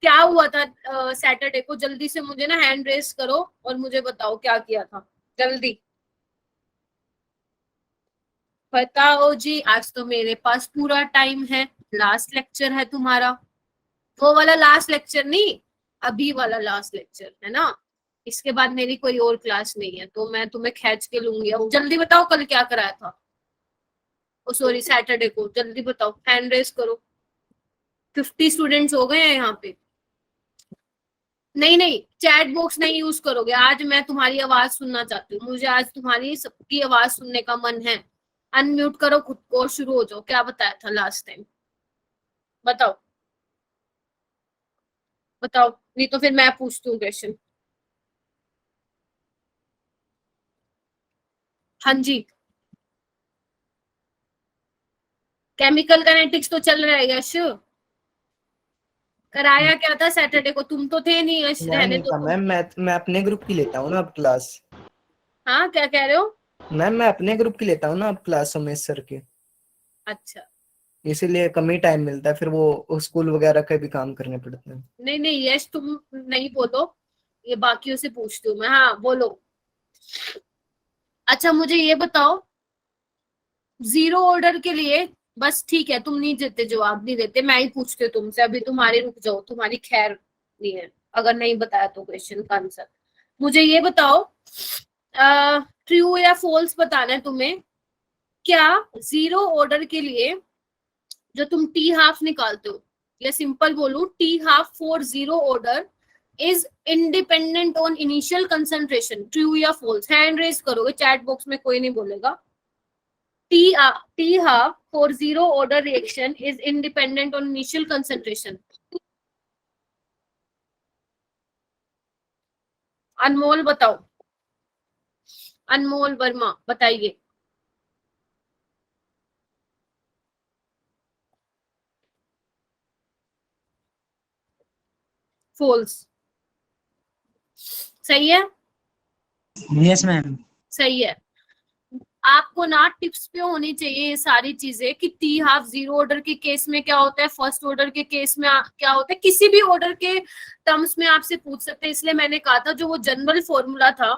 क्या हुआ था सैटरडे को? जल्दी से मुझे ना हैंड रेस करो और मुझे बताओ क्या किया था, जल्दी बताओ जी। आज तो मेरे पास पूरा टाइम है, लास्ट लेक्चर है तुम्हारा। वो वाला लास्ट लेक्चर नहीं, अभी वाला लास्ट लेक्चर है ना। इसके बाद मेरी कोई और क्लास नहीं है, तो मैं तुम्हें खींच के लूंगी। अब जल्दी बताओ कल क्या कराया था। ओ सॉरी, सैटरडे को। जल्दी बताओ, हैंड रेस करो। 50 स्टूडेंट्स हो गए हैं यहाँ पे। नहीं नहीं, चैट बॉक्स नहीं यूज करोगे आज। मैं तुम्हारी आवाज सुनना चाहती हूँ, मुझे आज तुम्हारी सबकी आवाज सुनने का मन है। अनम्यूट करो खुद को और शुरू हो जाओ। क्या बताया था लास्ट टाइम, बताओ बताओ, नहीं तो फिर मैं पूछती हूँ क्वेश्चन। हाँ जी, केमिकल काइनेटिक्स तो चल रहा है यश। कराया क्या था सैटरडे को? तुम तो थे नहीं यश, मैम रहने नहीं दो था तुम। मैम, मैं अपने ग्रुप की लेता हूँ ना अब क्लास। हाँ क्या कह रहे हो? मैम मैं अपने ग्रुप की लेता हूँ ना अब क्लास, उमेश सर की। अच्छा, इसीलिए कम ही टाइम मिलता है, फिर वो स्कूल वगैरह के भी काम करने पड़ते हैं। नहीं नहीं यश तुम नहीं बोलो, ये बाकियों से पूछती हूँ मैं। हाँ बोलो। अच्छा मुझे ये बताओ, जीरो ऑर्डर के लिए, बस ठीक है तुम नहीं देते, जवाब नहीं देते, मैं ही पूछती हूँ तुमसे अभी। तुम्हारी रुक जाओ, तुम्हारी खैर नहीं है अगर नहीं बताया तो क्वेश्चन का आंसर। मुझे ये बताओ, ट्रू या फॉल्स बताना है तुम्हें। क्या जीरो ऑर्डर के लिए जो तुम टी हाफ निकालते हो, या सिंपल बोलू, T half for zero order is independent on initial concentration? True या फॉल्स? हैंड रेज करोगे, चैट बॉक्स में कोई नहीं बोलेगा। T, T half for zero order reaction is independent on initial concentration. अनमोल बताओ, अनमोल वर्मा बताइए। फॉल्स। सही है, यस मैम। सही है। आपको ना टिप्स पे होनी चाहिए ये सारी चीजें कि टी हाफ जीरो ऑर्डर के केस में क्या होता है, फर्स्ट ऑर्डर के केस में क्या होता है, किसी भी ऑर्डर के टर्म्स में आपसे पूछ सकते हैं। इसलिए मैंने कहा था जो वो जनरल फॉर्मूला था,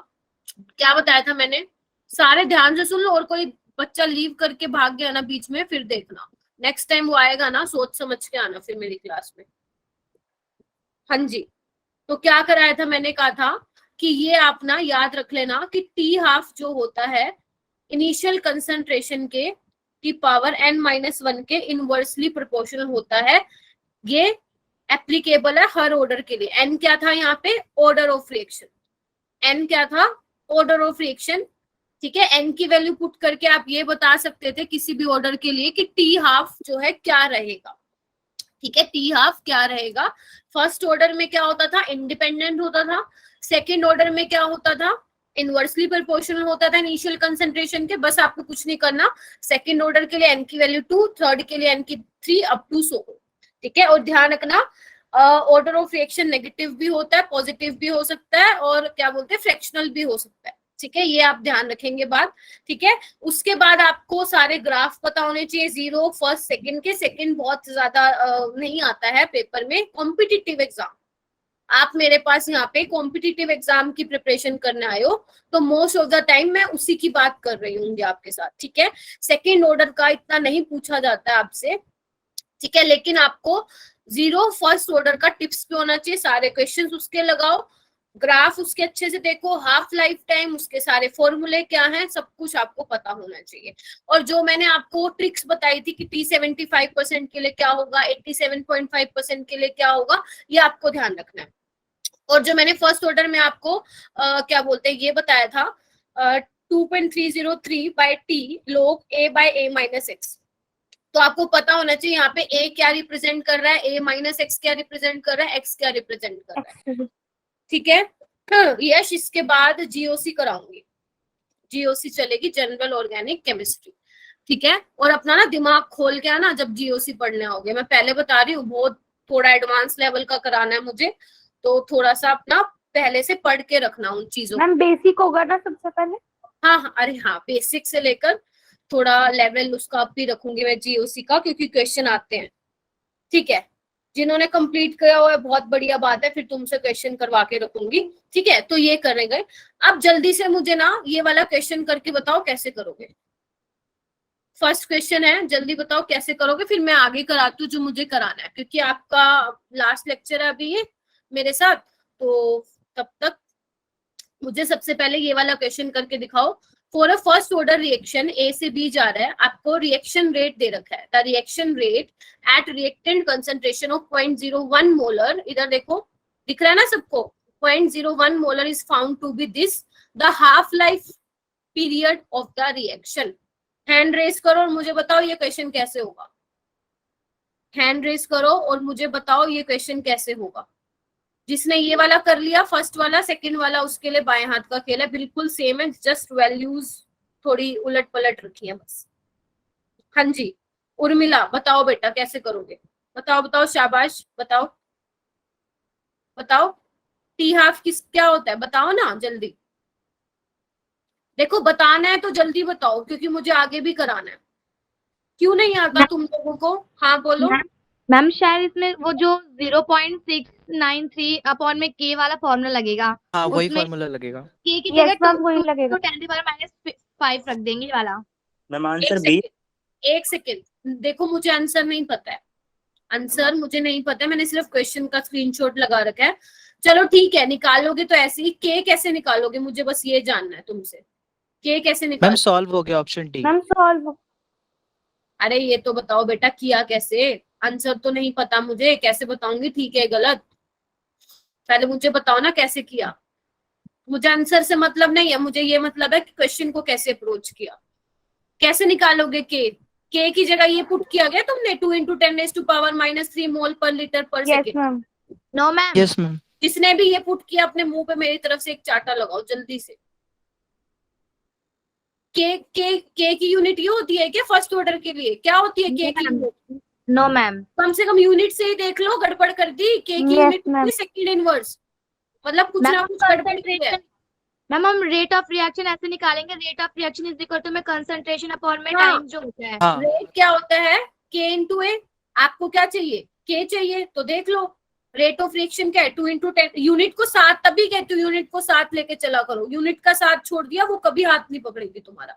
क्या बताया था मैंने, सारे ध्यान से सुन लो। और कोई बच्चा लीव करके भाग गया ना बीच में, फिर देखना नेक्स्ट टाइम वो आएगा ना, सोच समझ के आना फिर मेरी क्लास में। हाँ जी, तो क्या कराया था मैंने, कहा था कि ये आप ना याद रख लेना कि टी हाफ जो होता है इनिशियल कंसंट्रेशन के की पावर n-1 के इनवर्सली प्रोपोर्शनल होता है। ये एप्लीकेबल है हर ऑर्डर के लिए। n क्या था यहाँ पे? Order of reaction. n क्या था? Order of reaction. ठीक है, n की वैल्यू पुट करके आप ये बता सकते थे किसी भी ऑर्डर के लिए कि टी हाफ जो है क्या रहेगा। ठीक है, टी हाफ क्या रहेगा। फर्स्ट ऑर्डर में क्या होता था? इंडिपेंडेंट होता था। सेकेंड ऑर्डर में क्या होता था? इनवर्सली प्रोपोर्शनल होता था इनिशियल कंसंट्रेशन के। बस आपको कुछ नहीं करना, सेकेंड ऑर्डर के लिए n की वैल्यू 2, थर्ड के लिए n की 3 अप टू सो। ठीक है, और ध्यान रखना ऑर्डर ऑफ रिएक्शन नेगेटिव भी होता है, पॉजिटिव भी हो सकता है, और क्या बोलते हैं फ्रैक्शनल भी हो सकता है। ठीक है, ये आप ध्यान रखेंगे बात। ठीक है, उसके बाद आपको सारे ग्राफ पता होने चाहिए, जीरो फर्स्ट सेकंड के। सेकंड बहुत ज्यादा नहीं आता है पेपर में। कॉम्पिटिटिव एग्जाम, आप मेरे पास यहाँ पे कॉम्पिटिटिव एग्जाम की प्रिपरेशन करने आए हो, तो मोस्ट ऑफ द टाइम मैं उसी की बात कर रही हूँ आपके साथ। ठीक है, सेकेंड ऑर्डर का इतना नहीं पूछा जाता है आपसे। ठीक है, लेकिन आपको जीरो फर्स्ट ऑर्डर का टिप्स पे होना चाहिए। सारे क्वेश्चंस उसके लगाओ, ग्राफ उसके अच्छे से देखो, हाफ लाइफ टाइम, उसके सारे फॉर्मूले क्या हैं, सब कुछ आपको पता होना चाहिए। और जो मैंने आपको ट्रिक्स बताई थी कि T75% के लिए क्या होगा, 87.5% के लिए क्या होगा, ये आपको ध्यान रखना है। और जो मैंने फर्स्ट ऑर्डर में आपको क्या बोलते हैं ये बताया था, 2.303 by T log a by a-x, तो आपको पता होना चाहिए यहाँ पे a क्या रिप्रेजेंट कर रहा है, a-x क्या रिप्रेजेंट कर रहा है, x क्या रिप्रेजेंट कर रहा है। ठीक है, यश इसके बाद जीओसी कराऊंगी, जीओसी चलेगी, जनरल ऑर्गेनिक केमिस्ट्री। ठीक है, और अपना ना दिमाग खोल के आना जब जीओसी पढ़ने आओगे। मैं पहले बता रही हूँ, बहुत थोड़ा एडवांस लेवल का कराना है मुझे, तो थोड़ा सा अपना पहले से पढ़ के रखना उन चीजों। मैम बेसिक होगा ना सबसे पहले? हाँ हाँ, अरे हाँ, बेसिक से लेकर थोड़ा लेवल उसका भी रखूंगी मैं जीओसी का, क्योंकि क्वेश्चन आते हैं। ठीक है, जिन्होंने कंप्लीट किया हुआ है बहुत बढ़िया बात है, फिर तुमसे क्वेश्चन करवा के रखूंगी, ठीक है। तो ये करेंगे। अब जल्दी से मुझे ना ये वाला क्वेश्चन करके बताओ कैसे करोगे। फर्स्ट क्वेश्चन है, जल्दी बताओ कैसे करोगे, फिर मैं आगे कराती हूँ जो मुझे कराना है, क्योंकि आपका लास्ट लेक्चर है अभी ये मेरे साथ। तो तब तक मुझे सबसे पहले ये वाला क्वेश्चन करके दिखाओ। For a first order reaction A से बी जा रहा है, आपको रिएक्शन रेट दे रखा है, the reaction rate at reactant concentration of 0.01 molar, इधर देखो दिख रहा है ना सबको, 0.01 molar is found to be this, the half life period of the reaction. Hand raise करो और मुझे बताओ ये क्वेश्चन कैसे होगा। हैंड रेस करो और मुझे बताओ ये क्वेश्चन कैसे होगा। जिसने ये वाला कर लिया फर्स्ट वाला, सेकंड वाला उसके लिए बाएं हाथ का खेल है, बिल्कुल सेम है, जस्ट वैल्यूज थोड़ी उलट पलट रखी है बस। हाँ जी उर्मिला बताओ बेटा कैसे करोगे, बताओ बताओ, शाबाश बताओ बताओ। टी हाफ किस क्या होता है बताओ ना जल्दी, देखो बताना है तो जल्दी बताओ क्योंकि मुझे आगे भी कराना है। क्यों नहीं आता तुम लोगों को? हाँ बोलो। मैम शायद इसमें वो जो 0.693 अपॉन में के वाला फॉर्मूला लगेगा, हाँ वही उसमें फॉर्मूला लगेगा। के की Yes, जगह ma'am, वही लगेगा। 10⁻⁵ रख देंगे ये वाला। मैम एक आंसर बी। सेकंड, एक सेकंड, देखो मुझे आंसर नहीं पता है, आंसर मुझे नहीं पता है, मैंने सिर्फ क्वेश्चन का स्क्रीनशॉट लगा रखा है। चलो ठीक है, निकालोगे तो ऐसे ही। के कैसे निकालोगे मुझे बस ये जानना है तुमसे, के कैसे मैम निकालोगे? सॉल्व हो गया ऑप्शन डी। Ma'am solve. अरे ये तो बताओ बेटा किया कैसे, आंसर तो नहीं पता मुझे, कैसे बताऊंगी ठीक है गलत, पहले मुझे बताओ ना कैसे किया। मुझे आंसर से मतलब नहीं है, मुझे ये मतलब है कि क्वेश्चन को कैसे अप्रोच किया। कैसे निकालोगे के की जगह ये पुट किया गया तुमने 2 × 10⁻³ मोल per litre per yes second. Ma'am. No ma'am, yes ma'am. जिसने भी ये पुट किया अपने मुंह पे मेरी तरफ से एक चाटा लगाओ जल्दी से। के की यूनिट ये होती है क्या फर्स्ट ऑर्डर के लिए? क्या होती है के की यूनिट? नो मैम, कम से कम यूनिट से ही देख लो, गड़बड़ कर दी। के की Yes, unit ma'am. Second inverse, मतलब कुछ ना कुछ गड़बड़ की है। मैम हम रेट ऑफ रिएक्शन ऐसे निकालेंगे, rate of reaction is equal to में कंसंट्रेशन अपॉन में हाँ। टाइम जो होता है। हाँ रेट क्या होता है? के इंटू ए। आपको क्या चाहिए? के चाहिए, तो देख लो रेट ऑफ रिएक्शन क्या है 2 × 10। यूनिट को साथ तभी कहते हो, यूनिट को साथ लेके चला करो, यूनिट का साथ छोड़ दिया वो कभी हाथ नहीं पकड़ेगी तुम्हारा।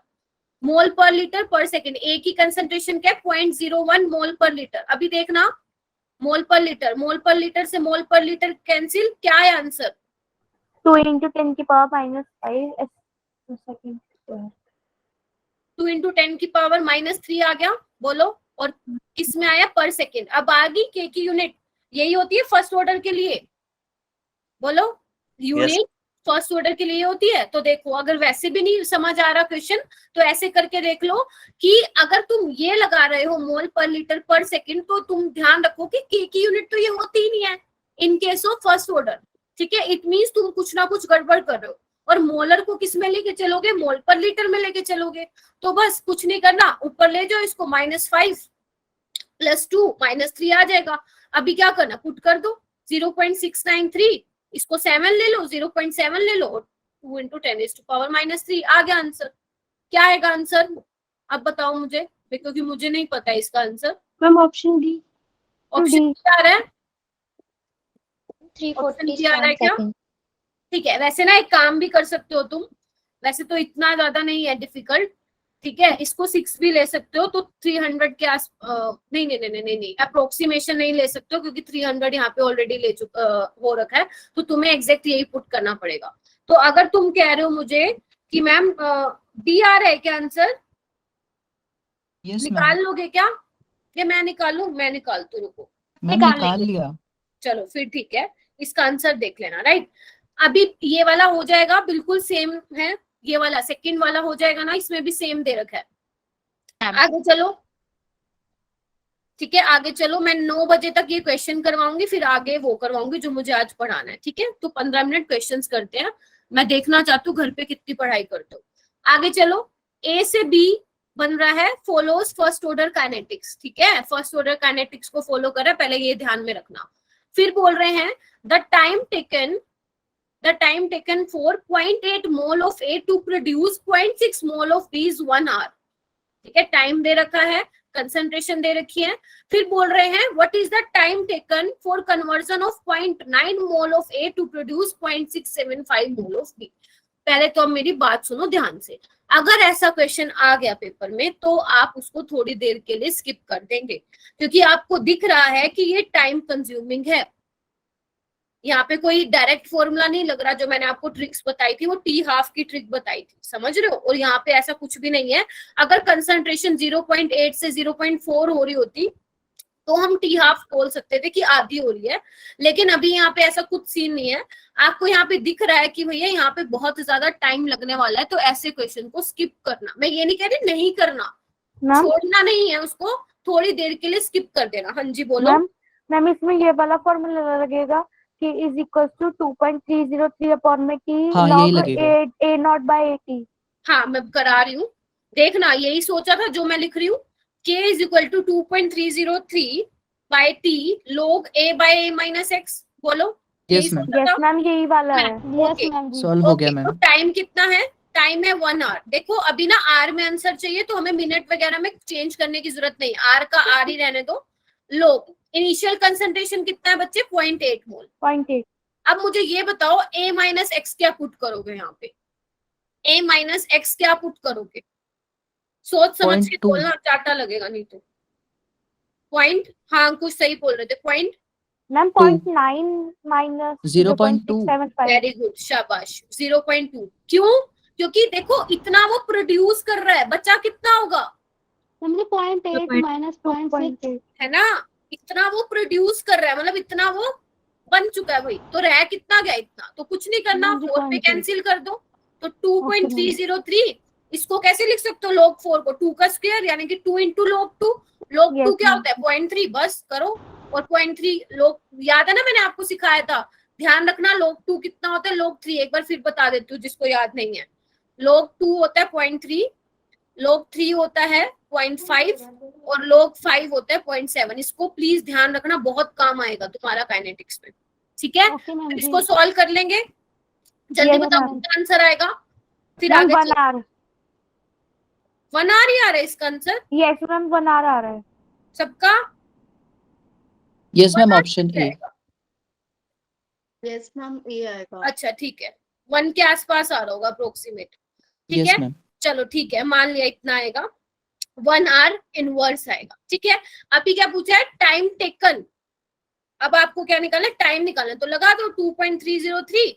मोल पर लीटर पर सेकेंड, ए की कंसंट्रेशन क्या है 0.01 मोल पर लीटर। अभी देखना मोल पर लीटर, मोल पर लीटर से मोल पर लीटर कैंसिल, क्या है आंसर? 2 × 10⁻⁵ सेकेंड। 2 × 10⁻³ आ गया, बोलो। और किसमें आया? पर सेकेंड। अब आ गई के की यूनिट, यही होती है फर्स्ट ऑर्डर के लिए, बोलो। यूनिट फर्स्ट ऑर्डर के लिए होती है। तो देखो अगर वैसे भी नहीं समझ आ रहा क्वेश्चन तो ऐसे करके देख लो कि अगर तुम ये लगा रहे हो मोल पर लीटर पर सेकेंड, तो तुम ध्यान रखो कि के की यूनिट तो ये होती ही नहीं है in case of first order, ठीक है। इट मींस तुम कुछ ना कुछ गड़बड़ कर रहे हो। और मोलर को किस में लेके चलोगे? मोल पर लीटर में लेके चलोगे। तो बस कुछ नहीं करना, ऊपर ले जाओ इसको, -5 + 2 -3 आ जाएगा। अभी क्या करना, पुट कर दो 0.693, इसको 7 ले लो, 0.7 ले लो, 2 × 10⁻³ आ गया आंसर। क्या आएगा आंसर अब बताओ मुझे, क्योंकि मुझे नहीं पता है इसका answer. Ma'am option D. Option क्या आ रहा है? 340 आ रहा है क्या? ठीक है, वैसे ना एक काम भी कर सकते हो तुम, वैसे तो इतना ज्यादा नहीं है डिफिकल्ट, ठीक है। इसको 6 भी ले सकते हो तो 300 के आस नहीं अप्रोक्सीमेशन नहीं ले सकते हो क्योंकि 300 यहाँ पे ऑलरेडी ले हो रखा है, तो तुम्हें एग्जैक्ट यही पुट करना पड़ेगा। तो अगर तुम कह रहे हो मुझे कि मैम डी आ रहा है क्या आंसर, यस मैम। निकाल लोगे क्या? ये मैं निकालूं? मैं निकालती हूँ, रुको। मैम निकाल लिया। चलो फिर ठीक है, इसका आंसर देख लेना। राइट, अभी ये वाला हो जाएगा, बिल्कुल सेम है, ये वाला सेकंड वाला हो जाएगा ना, इसमें भी सेम दे रखा है। आगे चलो, ठीक है आगे चलो। मैं 9 बजे तक ये क्वेश्चन करवाऊंगी, फिर आगे वो करवाऊंगी जो मुझे आज पढ़ाना है, ठीक है। तो 15 मिनट क्वेश्चंस करते हैं, मैं देखना चाहती हूँ घर पे कितनी पढ़ाई करते हो। आगे चलो, ए से बी बन रहा है, फॉलोज फर्स्ट ऑर्डर काइनेटिक्स, ठीक है। फर्स्ट ऑर्डर काइनेटिक्स को फॉलो करें, पहले ये ध्यान में रखना। फिर बोल रहे हैं the time taken for 0.8 mole of A to produce 0.6 mole of B is 1 hour, ठीक है। टाइम दे रखा है, कंसंट्रेशन दे रखी है, फिर बोल रहे हैं what is the time taken for conversion of 0.9 mole of A to produce 0.675 mole of B. पहले तो अब मेरी बात सुनो ध्यान से, अगर ऐसा क्वेश्चन आ गया पेपर में तो आप उसको थोड़ी देर के लिए स्किप कर देंगे, क्योंकि आपको दिख रहा है कि ये टाइम कंज्यूमिंग है। यहाँ पे कोई डायरेक्ट फॉर्मूला नहीं लग रहा, जो मैंने आपको ट्रिक्स बताई थी वो टी हाफ की ट्रिक बताई थी, समझ रहे हो। और यहाँ पे ऐसा कुछ भी नहीं है। अगर कंसंट्रेशन 0.8 से 0.4 हो रही होती तो हम टी हाफ बोल सकते थे कि आधी हो रही है, लेकिन अभी यहाँ पे ऐसा कुछ सीन नहीं है। आपको यहाँ पे दिख रहा है कि भैया यहाँ पे बहुत ज्यादा टाइम लगने वाला है, तो ऐसे क्वेश्चन को स्किप करना। मैं ये नहीं कह रही नहीं करना, छोड़ना नहीं है उसको, थोड़ी देर के लिए स्किप कर देना। हाँ जी बोलो। मैम इसमें ये वाला फॉर्मूला लगेगा कि इज इक्वल टू 2.303 अपॉन में टी हाँ, यही लॉग लगेगा। ए नॉट बाय 80। हाँ मैं करा रही हूँ, देखना यही सोचा था जो मैं लिख रही हूँ। k is equal to 2.303 by T log a by a minus x। बोलो। यस मैम, यस मैम यही वाला है। ओके सॉल्व हो गया ओके, मैम। तो टाइम कितना है? टाइम है 1 आवर। देखो अभी ना आर में आंसर चाहिए तो हमें मिनट वगैरह में चेंज करने की जरूरत नहीं, आर का आर ही रहने दो। लोग इनिशियल कंसंट्रेशन कितना है बच्चे? 0.8 मोल। 0.8। अब मुझे ये बताओ a माइनस एक्स क्या पुट करोगे यहाँ पे? a माइनस एक्स क्या पुट करोगे? सोच समझ के 0.2। बोलना, चाटा लगेगा नहीं तो। पॉइंट, हाँ कुछ सही बोल रहे थे। Point ma'am 0.9 minus 0.2। Very good, शाबाश। 0.2। क्यों? क्योंकि देखो इतना वो प्रोड्यूस कर रहा है, बच्चा कितना होगा? 0.8 माइनस 0.6 है ना, इतना वो प्रोड्यूस कर रहा है, मतलब इतना वो बन चुका है भाई। तो रह कितना गया? इतना। तो कुछ नहीं करना, 4 पे कैंसिल कर दो, तो 2.303। इसको कैसे लिख सकते हो? log 4 को 2 का स्क्वायर यानी कि 2 इंटू log 2। log 2 क्या होता है? 0.3। बस करो। और 0.3 log, याद है ना मैंने आपको सिखाया था, ध्यान रखना log 2 कितना होता है, log 3 एक बार फिर बता देती हूँ जिसको याद नहीं है। log 2 होता है 0.3, log 3 होता है 0.5 और log 5 होता है 0.7। इसको प्लीज ध्यान रखना, बहुत काम आएगा तुम्हारा काइनेटिक्स में, ठीक है। तो इसको सॉल्व कर लेंगे, जल्दी बताओ कितना आंसर आएगा, फिर आगे 1 आवर। 1 आवर ही आ रहा है इसका आंसर यस मैम 1 आवर आ रहा है सबका। Yes ma'am, 1 option A. Yes ma'am A आएगा। अच्छा ठीक है, 1 के आसपास आ रहा होगा अप्रोक्सीमेट, ठीक यस है। मैम। चलो ठीक है, मान लिया इतना आएगा, 1 आवर इनवर्स आएगा, ठीक है। अभी क्या पूछा है? Time taken. अब आपको क्या निकालना है? टाइम निकालना, तो लगा दो 2.303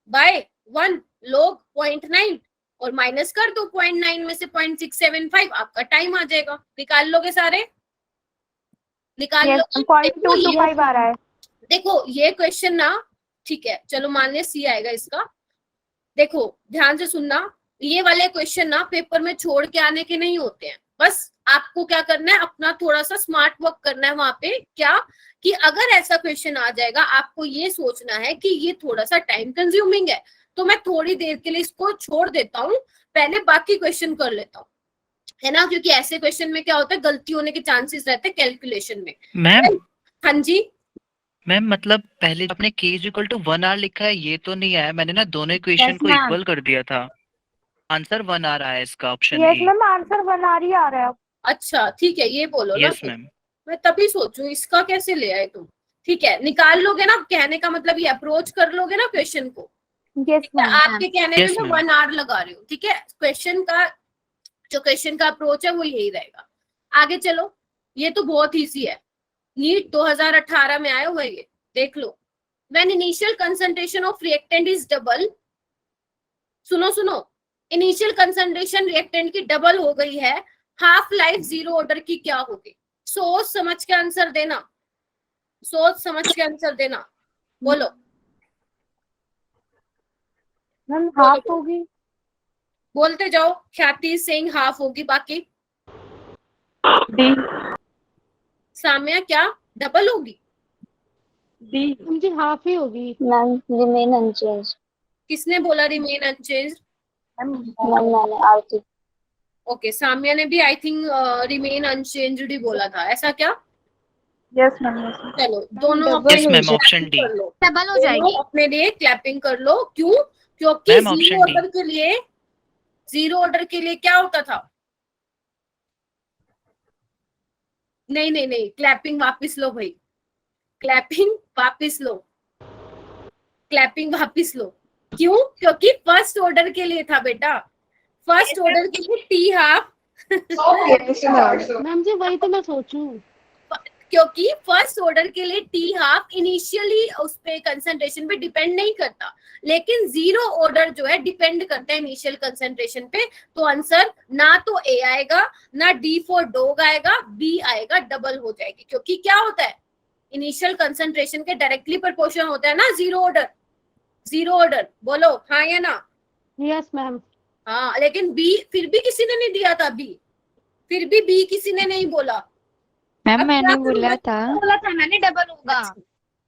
बाय 1 log 0.9 और माइनस कर दो 0.9 में से 0.675, आपका टाइम आ जाएगा। निकाल लोगे सारे? निकाल लो। 0.225 आ रहा है। देखो ये क्वेश्चन ना, ठीक है चलो मान लिया सी आएगा इसका। देखो ध्यान से सुनना, ये वाले क्वेश्चन ना पेपर में छोड़ के आने के नहीं होते हैं, बस आपको क्या करना है, अपना थोड़ा सा स्मार्ट वर्क करना है वहां पे। क्या कि अगर ऐसा क्वेश्चन आ जाएगा, आपको ये सोचना है कि ये थोड़ा सा टाइम कंज्यूमिंग है, तो मैं थोड़ी देर के लिए इसको छोड़ देता हूँ, पहले बाकी क्वेश्चन कर लेता हूँ, है ना। क्योंकि ऐसे क्वेश्चन में क्या होता है, गलती होने के चांसेस रहते हैं कैलकुलेशन में। मैम हाँ जी मैम, मतलब पहले आपने k is equal to 1 hour लिखा है, ये तो नहीं आया। मैंने ना दोनों इक्वेशन को इक्वल कर दिया था, आंसर 1 आवर आया इसका, option yes A. Ma'am answer 1 hour ही आ रहा है। अच्छा ठीक है, ये बोलो ना यस फिर। मैम। मैं तभी सोचूं इसका कैसे ले आए तुम। ठीक है, निकाल लोगे ना, कहने का मतलब ये अप्रोच कर लोगे ना क्वेश्चन को। Yes ma'am. आपके कहने Yes, पे मैं ma'am. 1 आवर लगा रही हूँ, ठीक है। क्वेश्चन का जो क्वेश्चन का अप्रोच है वो यही रहेगा। आगे चलो, ये तो बहुत इजी है, नीट 2018 में आया हुआ है ये, देख लो। When initial concentration of reactant is double, सुनो सुनो, इनिशियल कंसंट्रेशन रिएक्टेंट की डबल हो गई है, हाफ लाइफ जीरो ऑर्डर की क्या होगी? सोच समझ के आंसर देना, सोच समझ के आंसर देना, बोलो। मैम हाफ होगी। बोलते जाओ, ख्याति सिंह हाफ होगी, बाकी डी। साम्या क्या डबल होगी? डी। मुझे हाफ ही होगी। Ma'am remain unchange. किसने बोला रिमेन अनचेंज? मैम मैंने आरती। ओके, साम्या ने भी आई थिंक रिमेन अनचेंज्ड ही बोला था, ऐसा क्या? Yes ma'am. चलो दोनों यस मैम, ऑप्शन डी। कर लो, डबल हो जाएगी। दोनों अपने लिए क्लैपिंग कर लो। क्यों? क्योंकि ma'am, zero option D। Order के लिए, जीरो ऑर्डर के लिए क्या होता था? नहीं नहीं नहीं, क्लैपिंग वापस लो भाई, क्लैपिंग वापस लो, क्लैपिंग वापस लो। क्यों? क्योंकि फर्स्ट ऑर्डर के लिए था बेटा, फर्स्ट ऑर्डर के लिए टी हाफ। मैम जी वही तो मैं सोचूं। क्योंकि फर्स्ट ऑर्डर के लिए टी हाफ इनिशियली उस पे कंसंट्रेशन पे डिपेंड नहीं करता, लेकिन जीरो ऑर्डर जो है डिपेंड करता है इनिशियल कंसंट्रेशन पे। तो आंसर ना तो ए आएगा, ना डी फॉर डॉग आएगा, बी आएगा, डबल हो जाएगी। क्योंकि क्या होता है, इनिशियल कंसंट्रेशन के डायरेक्टली प्रोपोर्शन होता है ना जीरो ऑर्डर। जीरो ऑर्डर बोलो हाँ या ना? Yes ma'am. हाँ, लेकिन बी फिर भी किसी ने नहीं दिया था, बी फिर भी बी किसी ने नहीं बोला। मैम अब मैंने क्या बोला करूं? था बोला था मैंने डबल होगा।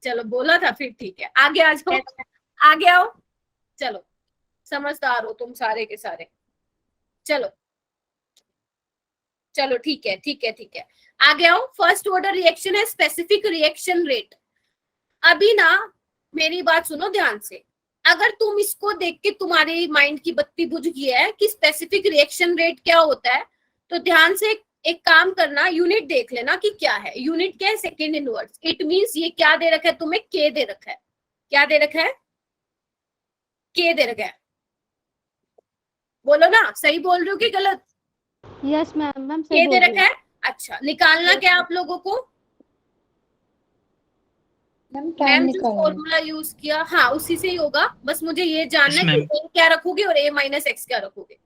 चलो बोला था, फिर ठीक है, आगे आ जाओ, आगे आओ। चलो समझदार हो तुम सारे के सारे। चलो चलो ठीक है ठीक है ठीक है, आगे आओ। फर्स्ट ऑर्डर रिएक्शन है स्पेसिफिक रिएक्शन रेट। अभी ना मेरी बात सुनो ध्यान से, अगर तुम इसको देख के तुम्हारी माइंड की बत्ती बुझ गई है कि स्पेसिफिक रिएक्शन रेट क्या होता है, तो ध्यान से एक काम करना, यूनिट देख लेना कि क्या है। यूनिट क्या है? Second inverse. इट मींस ये क्या दे रखा है तुम्हें? के दे रखा है। क्या दे रखा है? के दे रखा है। बोलो ना, सही बोल रही हो कि गलत? Yes ma'am. मैम के सही दे बोल रखा है। अच्छा, निकालना क्या है आप लोगों को? मैम जो फॉर्मूला यूज किया, हाँ उसी से ही होगा। बस मुझे ये जानना है कि ए क्या रखोगे और ए माइनस एक्स क्या रखोगे।